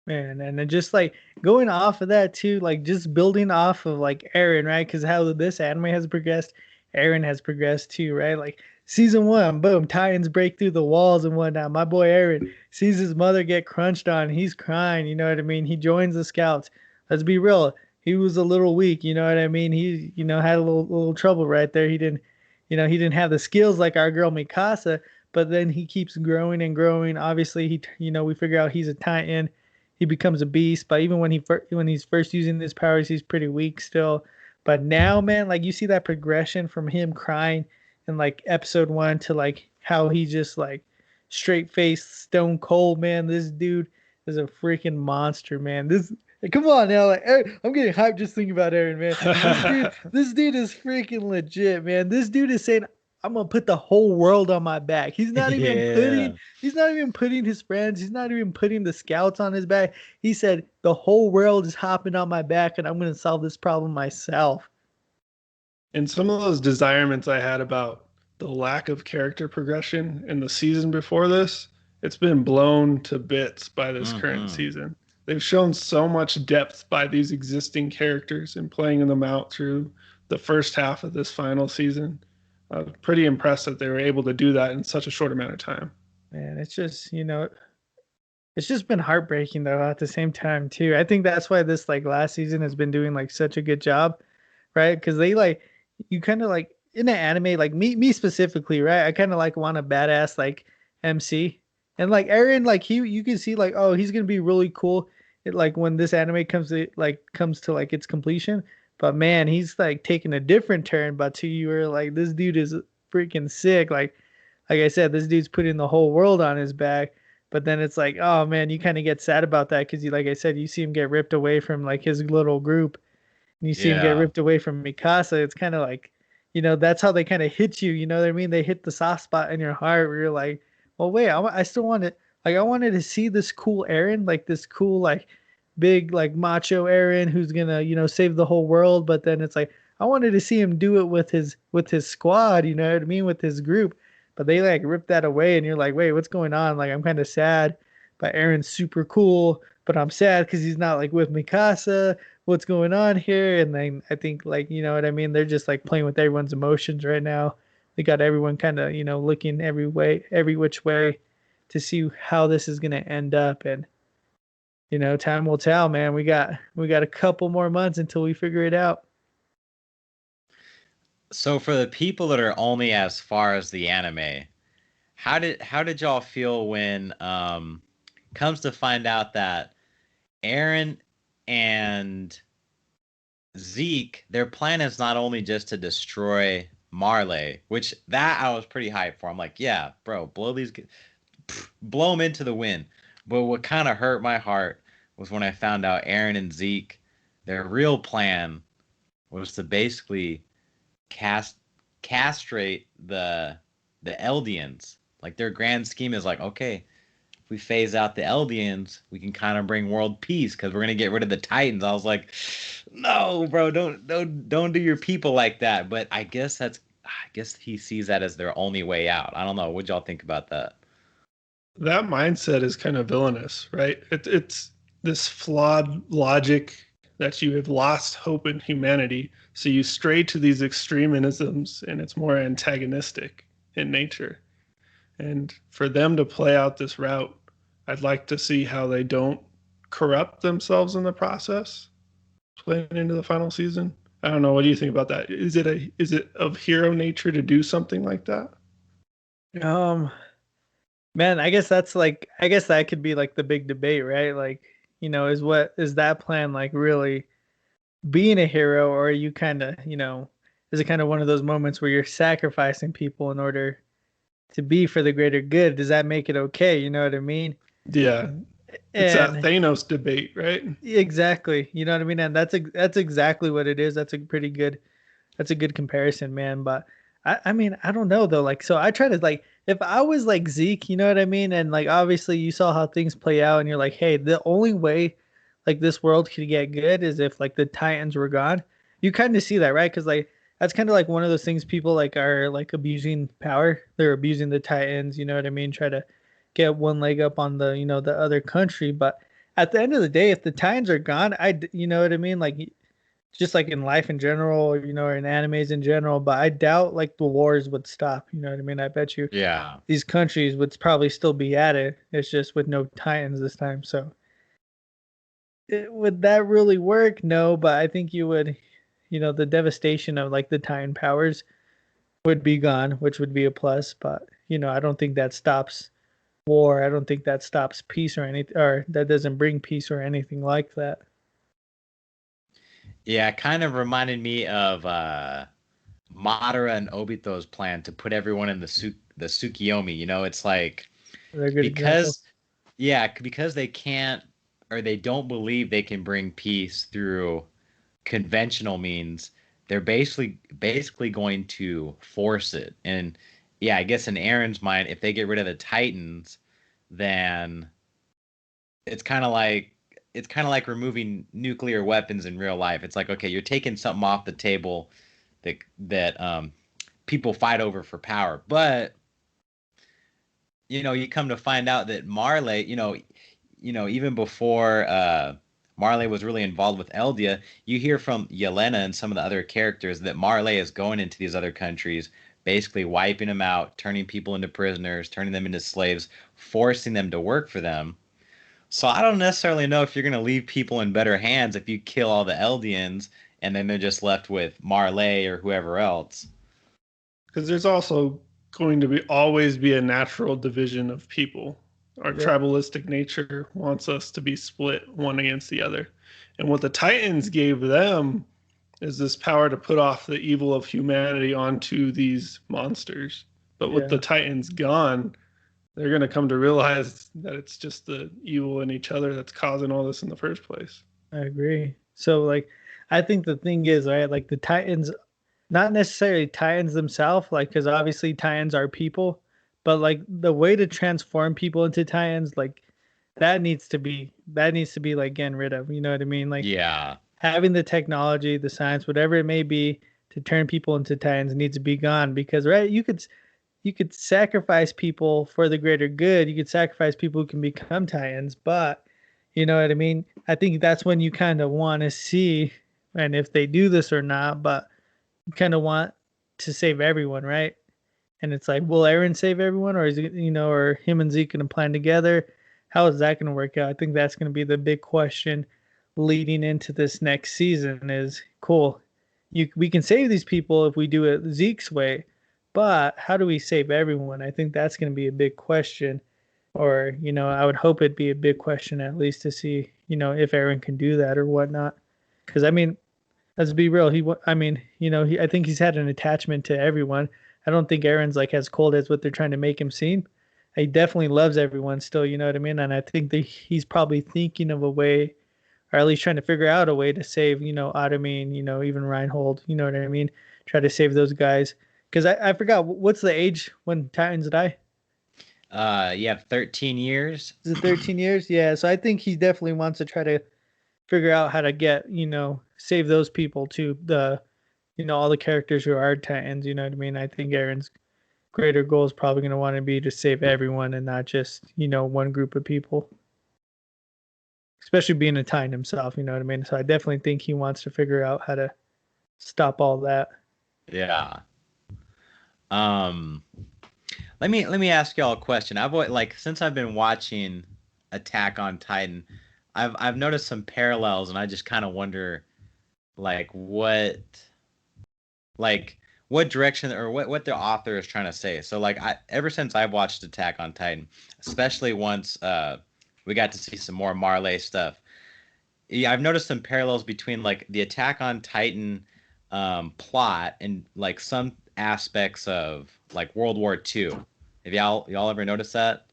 Man, and then just like going off of that too, like just building off of like Aaron, right? Because how this anime has progressed, Aaron has progressed too, right? Like season one, boom, Titans break through the walls and whatnot. My boy Aaron sees his mother get crunched on, he's crying, you know what I mean? He joins the scouts. Let's be real, he was a little weak, you know what I mean? He, you know, had a little trouble right there. He didn't, you know, he didn't have the skills like our girl Mikasa, but then he keeps growing and growing. Obviously, he, you know, we figure out he's a Titan, he becomes a beast. But even when he's first using his powers, he's pretty weak still. But now, man, like you see that progression from him crying in like episode one to like how he just like straight faced stone cold, man. This dude is a freaking monster, man. This come on now, like I'm getting hyped just thinking about Aaron, man. This dude is freaking legit, man. This dude is saying I'm gonna put the whole world on my back. Yeah. He's not even putting his friends, he's not even putting the scouts on his back. He said the whole world is hopping on my back and I'm gonna solve this problem myself. And some of those desirements I had about the lack of character progression in the season before this, it's been blown to bits by this current Hmm. season. They've shown so much depth by these existing characters and playing them out through the first half of this final season. Pretty impressed that they were able to do that in such a short amount of time. Man, it's just, you know, it's just been heartbreaking though at the same time too. I think that's why this like last season has been doing like such a good job, right? Because they like you kind of like in an anime, like me specifically, right? I kind of like want a badass like MC, and like Aaron, like he you can see like oh he's gonna be really cool. It, like when this anime comes to like its completion, but man, he's like taking a different turn. But to you were like this dude is freaking sick. Like I said, this dude's putting the whole world on his back. But then it's like, oh man, you kind of get sad about that because you, like I said, you see him get ripped away from like his little group, and you see him get Yeah. ripped away from Mikasa. It's kind of like, you know, that's how they kind of hit you. You know what I mean? They hit the soft spot in your heart where you're like, well, wait, I still want it. Like I wanted to see this cool Aaron, like this cool like big like macho Aaron who's gonna you know save the whole world. But then it's like I wanted to see him do it with his squad. You know what I mean? With his group. But they like ripped that away, and you're like, wait, what's going on? Like I'm kind of sad. But Aaron's super cool, but I'm sad because he's not like with Mikasa. What's going on here? And then I think like you know what I mean. They're just like playing with everyone's emotions right now. They got everyone kind of you know looking every way, every which way, to see how this is gonna end up. And you know, time will tell, man. We got a couple more months until we figure it out. So for the people that are only as far as the anime, how did y'all feel when comes to find out that Aaron and Zeke, their plan is not only just to destroy Marley, which that I was pretty hyped for. I'm like, yeah, bro, blow them into the wind. But what kind of hurt my heart was when I found out Aaron and Zeke, their real plan was to basically cast castrate the Eldians. Like their grand scheme is like, okay, if we phase out the Eldians, we can kind of bring world peace because we're gonna get rid of the Titans. I was like, no, bro, don't do your people like that. But I guess he sees that as their only way out. I don't know. What y'all think about that? That mindset is kind of villainous, right? It's this flawed logic that you have lost hope in humanity. So you stray to these extremisms and it's more antagonistic in nature. And for them to play out this route, I'd like to see how they don't corrupt themselves in the process playing into the final season. I don't know. What do you think about that? Is it of hero nature to do something like that? Um, Man, I guess that's like I guess that could be like the big debate, right? Like, is that plan like really being a hero, or are you kind of, is it kind of one of those moments where you're sacrificing people in order to be for the greater good? Does that make it okay? You know what I mean? Yeah, it's that And Thanos debate, right? exactly, you know what I mean? And that's exactly what it is. That's a good comparison, man. But I mean, I don't know though. Like, so I try to like, if I was like Zeke, you know what I mean? And like, obviously, you saw how things play out, and you're like, hey, the only way like this world could get good is if like the Titans were gone. You kind of see that, right? Because like that's kind of like one of those things people like are like abusing power. They're abusing the Titans. You know what I mean? Try to get one leg up on the the other country, but at the end of the day, if the Titans are gone, you know what I mean? Like just like in life in general, or in animes in general, but I doubt like the wars would stop. You know what I mean? I bet you Yeah. these countries would probably still be at it. It's just with no Titans this time. So would that really work? No, but I think you would, the devastation of like the Titan powers would be gone, which would be a plus. But, I don't think that stops war. I don't think that stops peace or anything, or that doesn't bring peace or anything like that. Yeah, it kind of reminded me of Madara and Obito's plan to put everyone in the Tsukiyomi. It's like They're good examples. because yeah, because they can't or they don't believe they can bring peace through conventional means, they're basically going to force it. And yeah, I guess in Aaron's mind, if they get rid of the Titans, then it's kind of like it's kind of like removing nuclear weapons in real life. It's like, okay, you're taking something off the table that people fight over for power. But you come to find out that Marley, even before Marley was really involved with Eldia, you hear from Yelena and some of the other characters that Marley is going into these other countries, basically wiping them out, turning people into prisoners, turning them into slaves, forcing them to work for them. So I don't necessarily know if you're going to leave people in better hands if you kill all the Eldians and then they're just left with Marley or whoever else. Because there's also going to be always be a natural division of people. Our Yep. tribalistic nature wants us to be split one against the other. And what the Titans gave them is this power to put off the evil of humanity onto these monsters. But with the Yeah. Titans gone, they're going to come to realize that it's just the evil in each other that's causing all this in the first place. I agree. So like I think the thing is, right, like the Titans, not necessarily Titans themselves, like because obviously Titans are people, but like the way to transform people into Titans, like that needs to be like getting rid of. You know what I mean? Like Yeah. having the technology, the science, whatever it may be, to turn people into Titans needs to be gone because right, you could sacrifice people for the greater good. You could sacrifice people who can become Titans, but you know what I mean? I think that's when you kind of want to see, and if they do this or not, but you kind of want to save everyone, right? And it's like, will Aaron save everyone, or is it, or him and Zeke going to plan together? How is that going to work out? I think that's going to be the big question leading into this next season. Is cool. We can save these people if we do it Zeke's way, but how do we save everyone? I think that's going to be a big question, or I would hope it'd be a big question at least to see if Aaron can do that or whatnot. Because I mean, let's be real. I mean, I think he's had an attachment to everyone. I don't think Aaron's like as cold as what they're trying to make him seem. He definitely loves everyone still. You know what I mean? And I think that he's probably thinking of a way, or at least trying to figure out a way to save, Ottoman, even Reinhold. You know what I mean? Try to save those guys. Because I forgot what's the age when Titans die? You have 13 years. Is it 13 years? Yeah. So I think he definitely wants to try to figure out how to get, save those people too. All the characters who are Titans. You know what I mean? I think Aaron's greater goal is probably going to want to be to save everyone and not just, one group of people, especially being a Titan himself. You know what I mean? So I definitely think he wants to figure out how to stop all that. Yeah. Um, let me ask y'all a question. Like since I've been watching Attack on Titan, I've noticed some parallels, and I just kind of wonder, like, like what direction or what the author is trying to say. So like ever since I've watched Attack on Titan, especially once we got to see some more Marley stuff. Yeah, I've noticed some parallels between like the Attack on Titan plot and like some aspects of like World War II. Have y'all ever noticed that?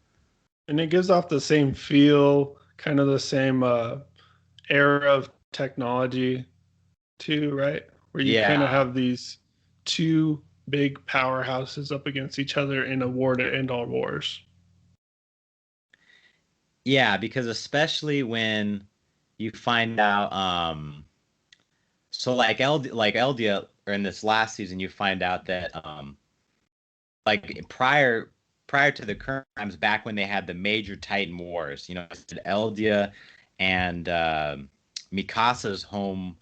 And it gives off the same feel, kind of the same era of technology too, right? Where you kind of Yeah. have these two big powerhouses up against each other in a war to end all wars. Yeah, because especially when you find out so like Eldia or in this last season you find out that like prior to the current times back when they had the major Titan wars, Eldia and Mikasa's home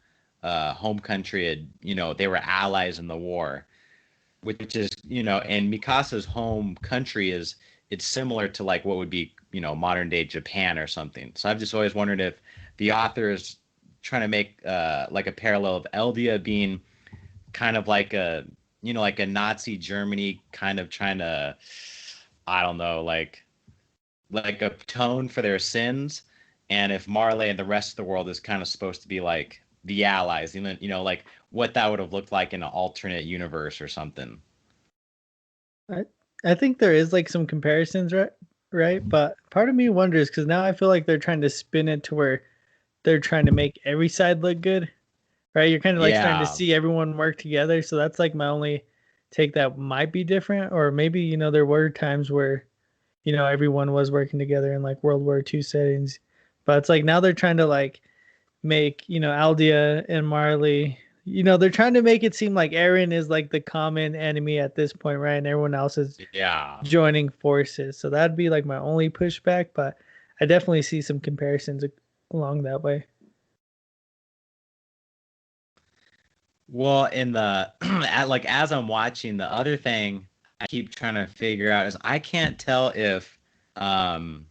country had, they were allies in the war, which is, and Mikasa's home country is it's similar to like what would be, modern day Japan or something. So I've just always wondered if the author is trying to make like a parallel of Eldia being kind of like a, like a Nazi Germany kind of trying to, I don't know, like atone for their sins, and if Marley and the rest of the world is kind of supposed to be like the allies, like what that would have looked like in an alternate universe or something. I I think there is like some comparisons, right? Right, but part of me wonders because now I feel like they're trying to spin it to where they're trying to make every side look good, right? You're kind of like starting to Yeah. see everyone work together, so that's like my only take that might be different, or maybe there were times where everyone was working together in like World War II settings, but it's like now they're trying to like make Aldia and Marley. They're trying to make it seem like Eren is like the common enemy at this point, right? And everyone else is Yeah. joining forces. So that'd be like my only pushback, but I definitely see some comparisons along that way. Well, in the like as I'm watching, the other thing I keep trying to figure out is I can't tell if um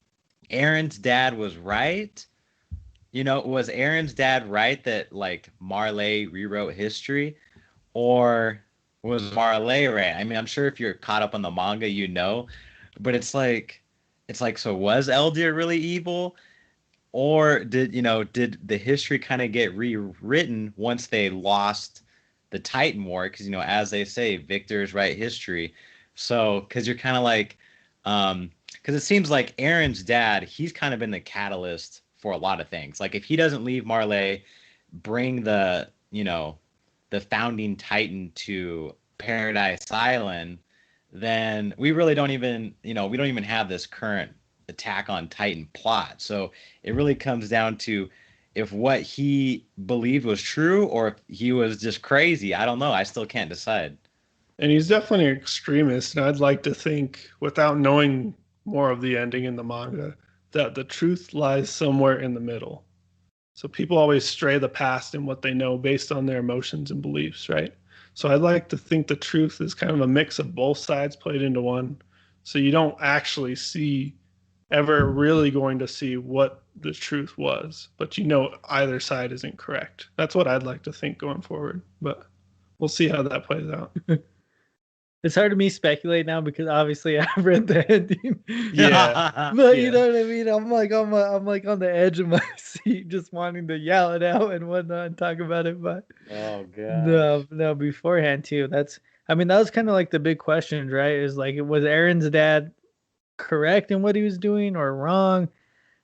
Aaron's dad was right. Was Aaron's dad right that like Marley rewrote history, or was Marley right? I mean, I'm sure if you're caught up on the manga, but it's like so was Eldia really evil? Or did the history kind of get rewritten once they lost the Titan War? Because as they say, victors write history. So because you're kind of like, because it seems like Aaron's dad, he's kind of been the catalyst for a lot of things. Like if he doesn't leave Marley, bring the founding Titan to Paradise Island, then we really don't even, we don't even have this current Attack on Titan plot. So it really comes down to if what he believed was true or if he was just crazy. I don't know. I still can't decide. And he's definitely an extremist. And I'd like to think, without knowing more of the ending in the manga, that the truth lies somewhere in the middle. So people always stray the past in what they know based on their emotions and beliefs, right? So I'd like to think the truth is kind of a mix of both sides played into one. So you don't actually see ever really going to see what the truth was, but either side isn't correct. That's what I'd like to think going forward, but we'll see how that plays out. It's hard to me speculate now because obviously I've read the ending. Yeah. But you Yeah. know what I mean? I'm like on the edge of my seat, just wanting to yell it out and whatnot and talk about it. But Oh no, gosh. no, beforehand too. I mean, that was kind of like the big questions, right? Is like, was Aaron's dad correct in what he was doing or wrong?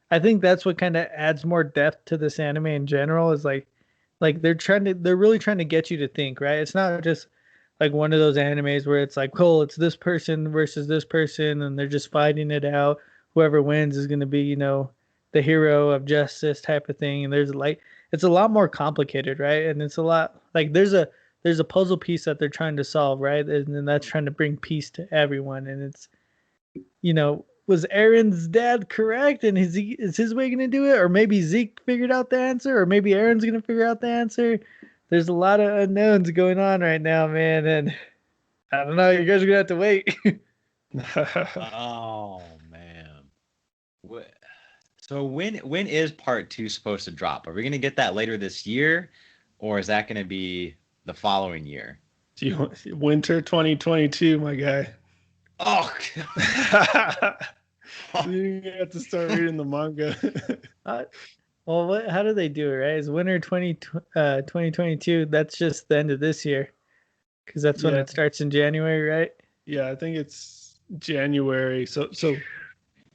I think that's what kind of adds more depth to this anime in general. Is like they're really trying to get you to think, right? It's not just like one of those animes where it's like, cool, it's this person versus this person, and they're just fighting it out. Whoever wins is going to be, the hero of justice type of thing. And it's a lot more complicated, right? And it's a lot like there's a puzzle piece that they're trying to solve, right? And then that's trying to bring peace to everyone. And it's, was Aaron's dad correct? And is his way going to do it? Or maybe Zeke figured out the answer? Or maybe Aaron's going to figure out the answer? There's a lot of unknowns going on right now, man. And I don't know. You guys are going to have to wait. Oh man. What? So when is part two supposed to drop? Are we gonna get that later this year, or is that gonna be the following year? Do you winter 2022, my guy? Oh, So you have to start reading the manga. Uh, well, how do they do it, right? Is winter 2022, that's just the end of this year because that's when Yeah, it starts in January, right? yeah, I think it's January. So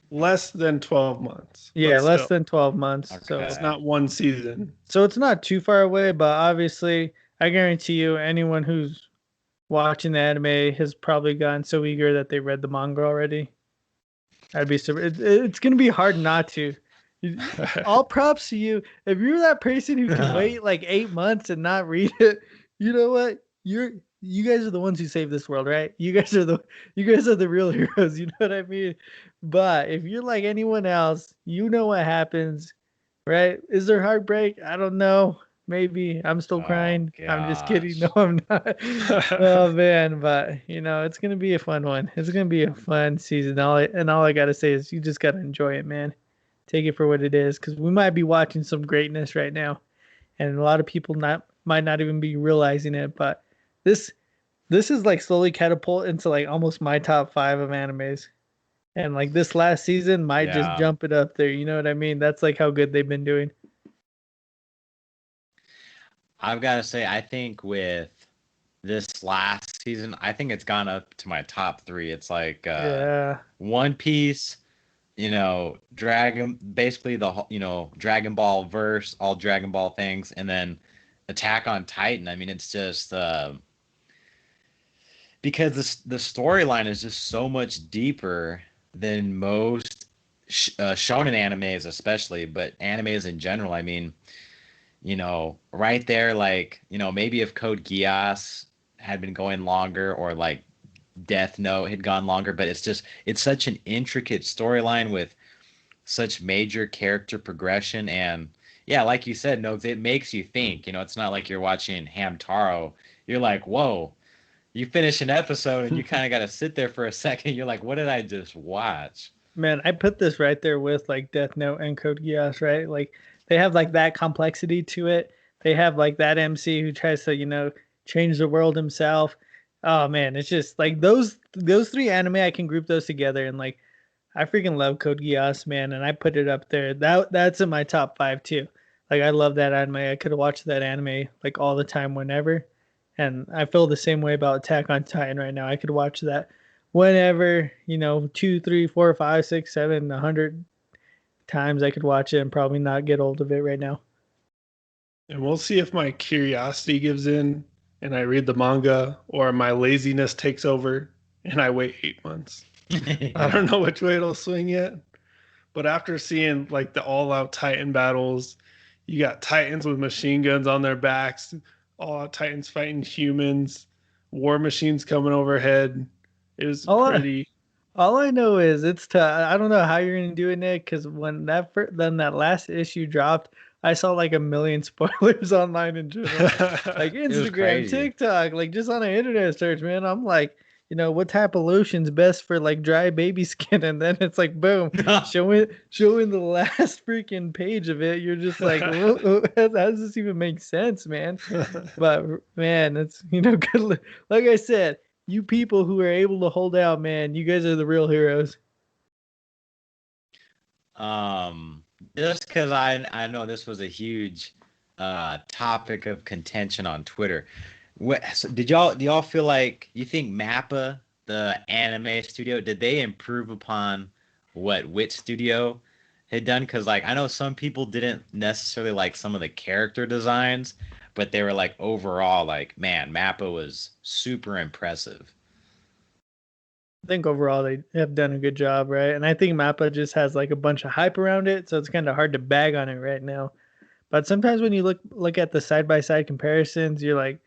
less than 12 months, Yeah, but less still, than 12 months. it's okay. not one season. So it's not too far away, but obviously, I guarantee you, anyone who's watching the anime has probably gotten so eager that they read the manga already. I'd be surprised. It's gonna be hard not to. All props to you. If you're that person who can wait like 8 months and not read it, you know what? You guys are the ones who save this world, right? You guys are the real heroes. You know what I mean? But if you're like anyone else, you know what happens, right? Is there heartbreak? I don't know. Maybe I'm still Oh crying. I'm just kidding. No, gosh. I'm not. Oh man, but it's gonna be a fun one. It's gonna be a fun season. All I gotta say is you just gotta enjoy it, man. Take it for what it is, because we might be watching some greatness right now, and a lot of people not might not even be realizing it. But this this is like slowly catapult into like almost my top five of animes, and like this last season might just Yeah. jump it up there. You know what I mean? That's like how good they've been doing. I've got to say, I think with this last season, I think it's gone up to my top three. It's like Yeah. One Piece, Dragon, basically Dragon Ball verse, all Dragon Ball things, and then Attack on Titan. I mean, it's just because the storyline is just so much deeper than most shonen animes, especially, but animes in general. I mean, right there, like, maybe if Code Geass had been going longer or like Death Note had gone longer, but it's such an intricate storyline with such major character progression. And yeah, like you said, no, it makes you think. It's not like you're watching Hamtaro. You're like, whoa, you finish an episode and you kind of got to sit there for a second. You're like, what did I just watch? Man, I put this right there with like Death Note and Code Geass, right? Like they have like that complexity to it. They have like that MC who tries to, change the world himself. Oh man, it's just like those three anime I can group those together, and like I freaking love Code Geass, man, and I put it up there. That's in my top five too. Like I love that anime. I could have watched that anime like all the time whenever. And I feel the same way about Attack on Titan right now. I could watch that whenever, two, three, four, five, six, seven, 100 times I could watch it and probably not get old of it right now. And we'll see if my curiosity gives in and I read the manga or my laziness takes over and I wait 8 months. I don't know which way it'll swing yet. But after seeing like the all out Titan battles, you got Titans with machine guns on their backs, all out Titans fighting humans, war machines coming overhead. It was All I, pretty. all I know is it's I don't know how you're gonna do it, Nick, because when then that last issue dropped, I saw like a million spoilers online in general, like It was Instagram, crazy. TikTok, like just on an internet search, man. I'm like, what type of lotion's best for like dry baby skin, and then it's like, boom, showing the last freaking page of it. You're just like, how does this even make sense, man? But man, it's good. Like I said, you people who are able to hold out, man, you guys are the real heroes. Um, just because I know this was a huge topic of contention on Twitter. So do y'all feel like you think Mappa, the anime studio, did they improve upon what Wit Studio had done? Because like I know some people didn't necessarily like some of the character designs, but they were like overall like, man, Mappa was super impressive. I think overall they have done a good job, right? And I think Mappa just has like a bunch of hype around it, so it's kind of hard to bag on it right now. But sometimes when you look at the side by side comparisons, you're like,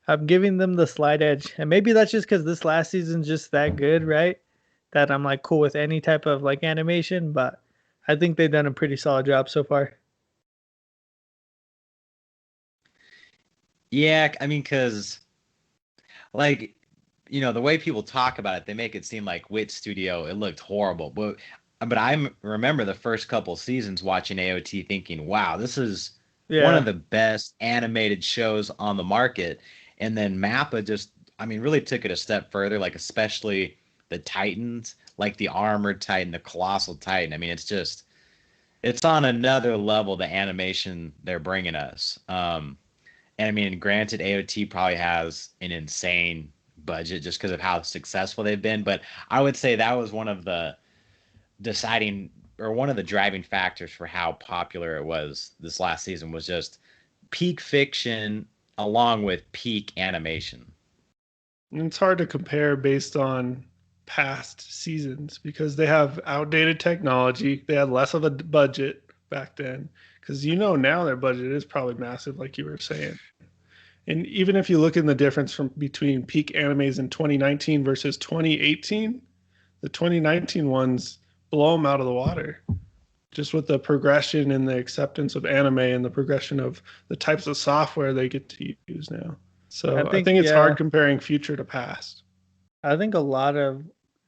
I'm giving them the slight edge, and maybe that's just because this last season's just that good, right? That I'm like cool with any type of like animation, but I think they've done a pretty solid job so far. Yeah, I mean, because like the way people talk about it, they make it seem like Wit Studio, it looked horrible. But remember the first couple seasons watching AOT thinking, wow, this is one of Yeah, the best animated shows on the market. And then Mappa just I mean, really took it a step further, like especially the Titans, like the Armored Titan, the Colossal Titan. I mean, it's on another level, the animation they're bringing us. And I mean, granted, AOT probably has an insane budget just because of how successful they've been, but I would say that was one of the deciding or one of the driving factors for how popular it was this last season was just peak fiction along with peak animation. And it's hard to compare based on past seasons because they have outdated technology. They had less of a budget back then. Because now their budget is probably massive, like you were saying. And even if you look in the difference from between peak animes in 2019 versus 2018, the 2019 ones blow them out of the water. Just with the progression and the acceptance of anime and the progression of the types of software they get to use now. So I think it's hard comparing future to past. I think a lot of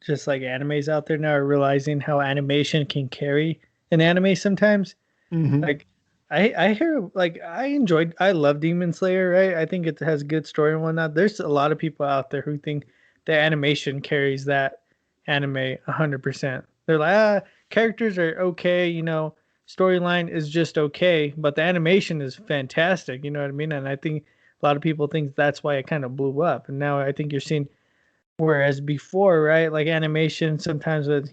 just like animes out there now are realizing how animation can carry an anime sometimes. Mm-hmm. Like I hear like I love Demon Slayer, right? I think it has good story and whatnot. There's a lot of people out there who think the animation carries that anime 100%. They're like, characters are okay, storyline is just okay, but the animation is fantastic, you know what I mean? And I think a lot of people think that's why it kind of blew up. And now I think you're seeing, whereas before, right, like animation sometimes with,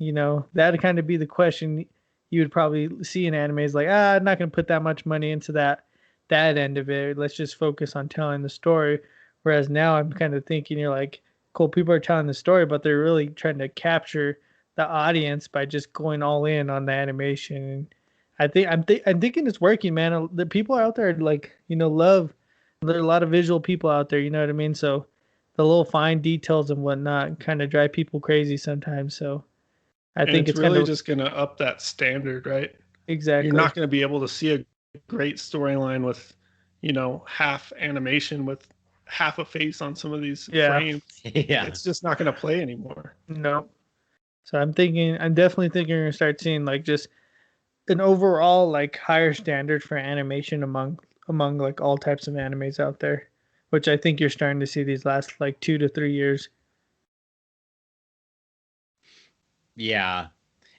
that'd kind of be the question you would probably see in anime is like, I'm not going to put that much money into that end of it. Let's just focus on telling the story. Whereas now I'm kind of thinking you're like, cool, people are telling the story, but they're really trying to capture the audience by just going all in on the animation. And I'm thinking it's working, man. The people out there like, love. There are a lot of visual people out there, you know what I mean? So the little fine details and whatnot kind of drive people crazy sometimes. So I And think it's it's kind really of just going to up that standard, right? You're exactly. not going to be able to see a great storyline with, half animation with half a face on some of these Yeah. frames. Yeah. It's just not going to play anymore. No. So I'm definitely thinking you're gonna start seeing like just an overall like higher standard for animation among like all types of animes out there, which I think you're starting to see these last like 2 to 3 years. Yeah.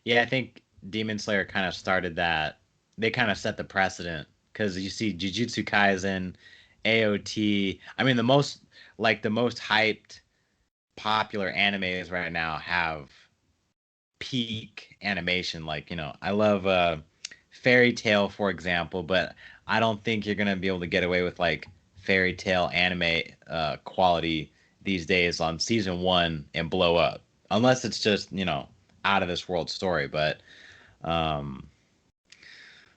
Yeah, I think Demon Slayer kind of started that. They kind of set the precedent because you see Jujutsu Kaisen, AOT. I mean, the most hyped popular animes right now have peak animation. Like, I love Fairy Tale, for example, but I don't think you're gonna be able to get away with like Fairy Tale anime quality these days on season one and blow up, unless it's just out of this world story. But um,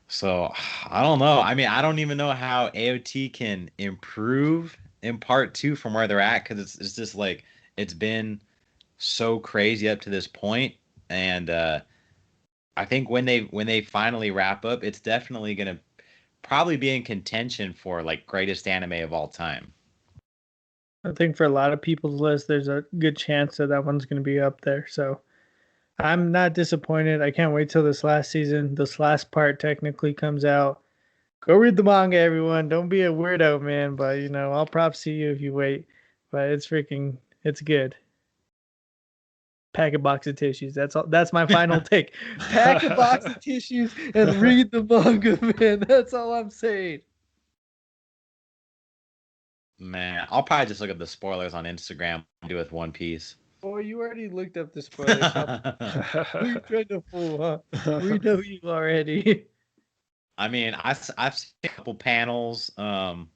so I don't know. I mean, I don't even know how AOT can improve in part two from where they're at because it's just like it's been so crazy up to this point, and I think when they finally wrap up, it's definitely gonna probably be in contention for like greatest anime of all time. I think for a lot of people's list, there's a good chance that that one's gonna be up there. So I'm not disappointed. I can't wait till this last season. This last part technically comes out. Go read the manga, everyone. Don't be a weirdo, man. But I'll props to you if you wait. But it's good. Pack a box of tissues. That's all. That's my final take. Pack a box of tissues and read the manga, man. That's all I'm saying. Man, I'll probably just look up the spoilers on Instagram and do with One Piece. Boy, you already looked up the spoiler shop. Who you trying to fool, huh? We know you already. I mean, I've seen a couple panels. All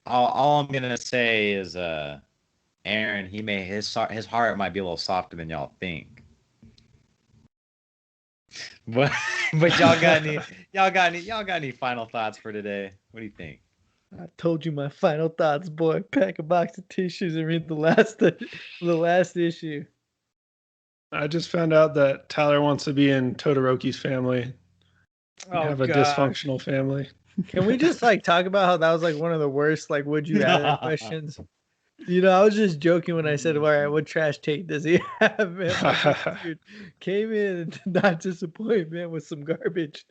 I'm gonna say is, Aaron, his heart might be a little softer than y'all think. But y'all got any final thoughts for today? What do you think? I told you my final thoughts, boy. Pack a box of tissues and read the last issue. I just found out that Tyler wants to be in Todoroki's family and Oh have a gosh. dysfunctional family. Can we just like talk about how that was like one of the worst like would you rather questions? I was just joking when I said, "All right, what trash tape does he have?" Man, like, this dude came in and did not disappoint, man, with some garbage.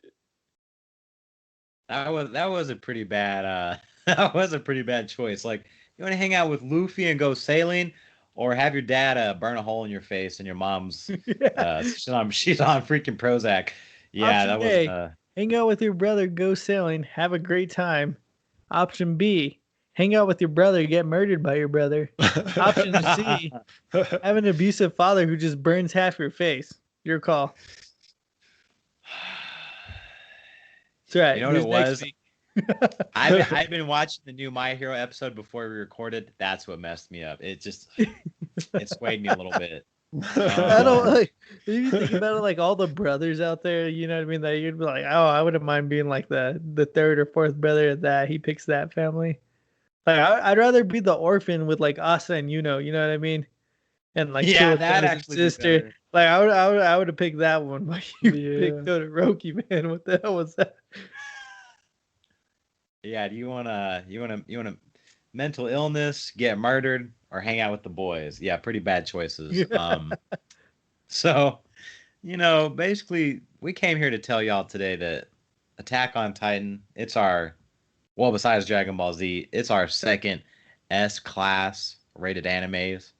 That was a pretty bad that was a pretty bad choice. Like You want to hang out with Luffy and go sailing, or have your dad burn a hole in your face and your mom's Yeah. she's on freaking Prozac. Yeah, Option that wasn't A, hang out with your brother, go sailing, have a great time. Option B, hang out with your brother, get murdered by your brother. Option C, have an abusive father who just burns half your face. Your call. That's You right. know what it News next was? week. I've been watching the new My Hero episode before we recorded. That's what messed me up. It swayed me a little bit. I don't Um, like if you think about it, like all the brothers out there, you know what I mean? That you'd be like, oh, I wouldn't mind being like the third or fourth brother of that. He picks that family. Like I'd rather be the orphan with like Asa and you know what I mean? And like chill yeah, with them that'd as a actually be sister. better. Like I would have picked that one, but you Yeah. picked Todoroki, man. What the hell was that? Yeah, do you wanna mental illness, get murdered, or hang out with the boys? Yeah, pretty bad choices. So basically, we came here to tell y'all today that Attack on Titan, well, besides Dragon Ball Z, it's our second S class rated animes.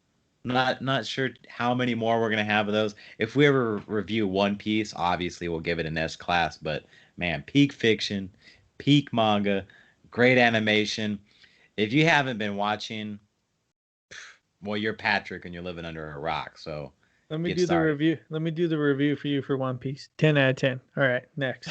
Not sure how many more we're gonna have of those. If we ever review One Piece, obviously we'll give it an S class. But man, peak fiction, peak manga, great animation. If you haven't been watching, well, you're Patrick and you're living under a rock. So Let me get do the started. review. Let me do the review for you for One Piece. 10 out of 10. All right, next.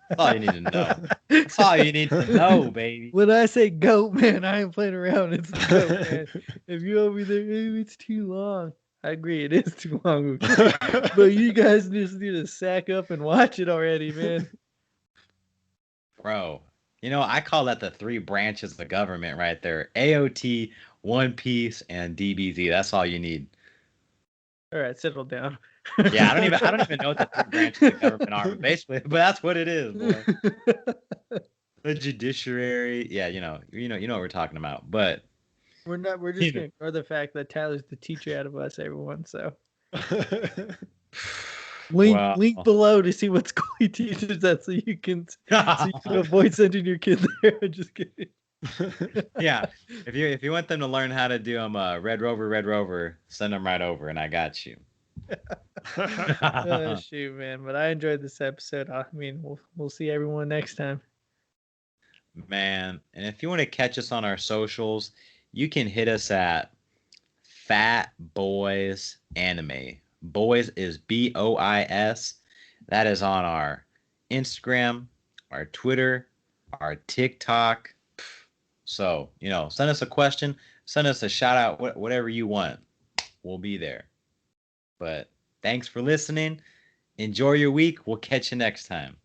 That's all you need to know. That's all you need to know, baby. When I say goat, man, I ain't playing around. It's the goat, man. If you over there, "Hey, it's too long." I agree, it is too long. But you guys just need to sack up and watch it already, man. Bro, I call that the three branches of the government right there. AOT, One Piece, and DBZ. That's all you need. All right, settle down. Yeah, I don't even know what the three branches of the government are, but that's what it is, boy. The judiciary. Yeah, you know what we're talking about. But We're you just know, gonna ignore the fact that Tyler's the teacher out of us, everyone. So link well, link below to see what school he teaches at, so you can avoid sending your kid there. Just kidding. yeah. If you want them to learn how to do them, Red Rover, send them right over, and I got you. Oh, shoot, man! But I enjoyed this episode. I mean, we'll see everyone next time. Man, and if you want to catch us on our socials, you can hit us at Fat Boys Anime. Boys is BOIS. That is on our Instagram, our Twitter, our TikTok. So, send us a question, send us a shout out, whatever you want. We'll be there. But thanks for listening. Enjoy your week. We'll catch you next time.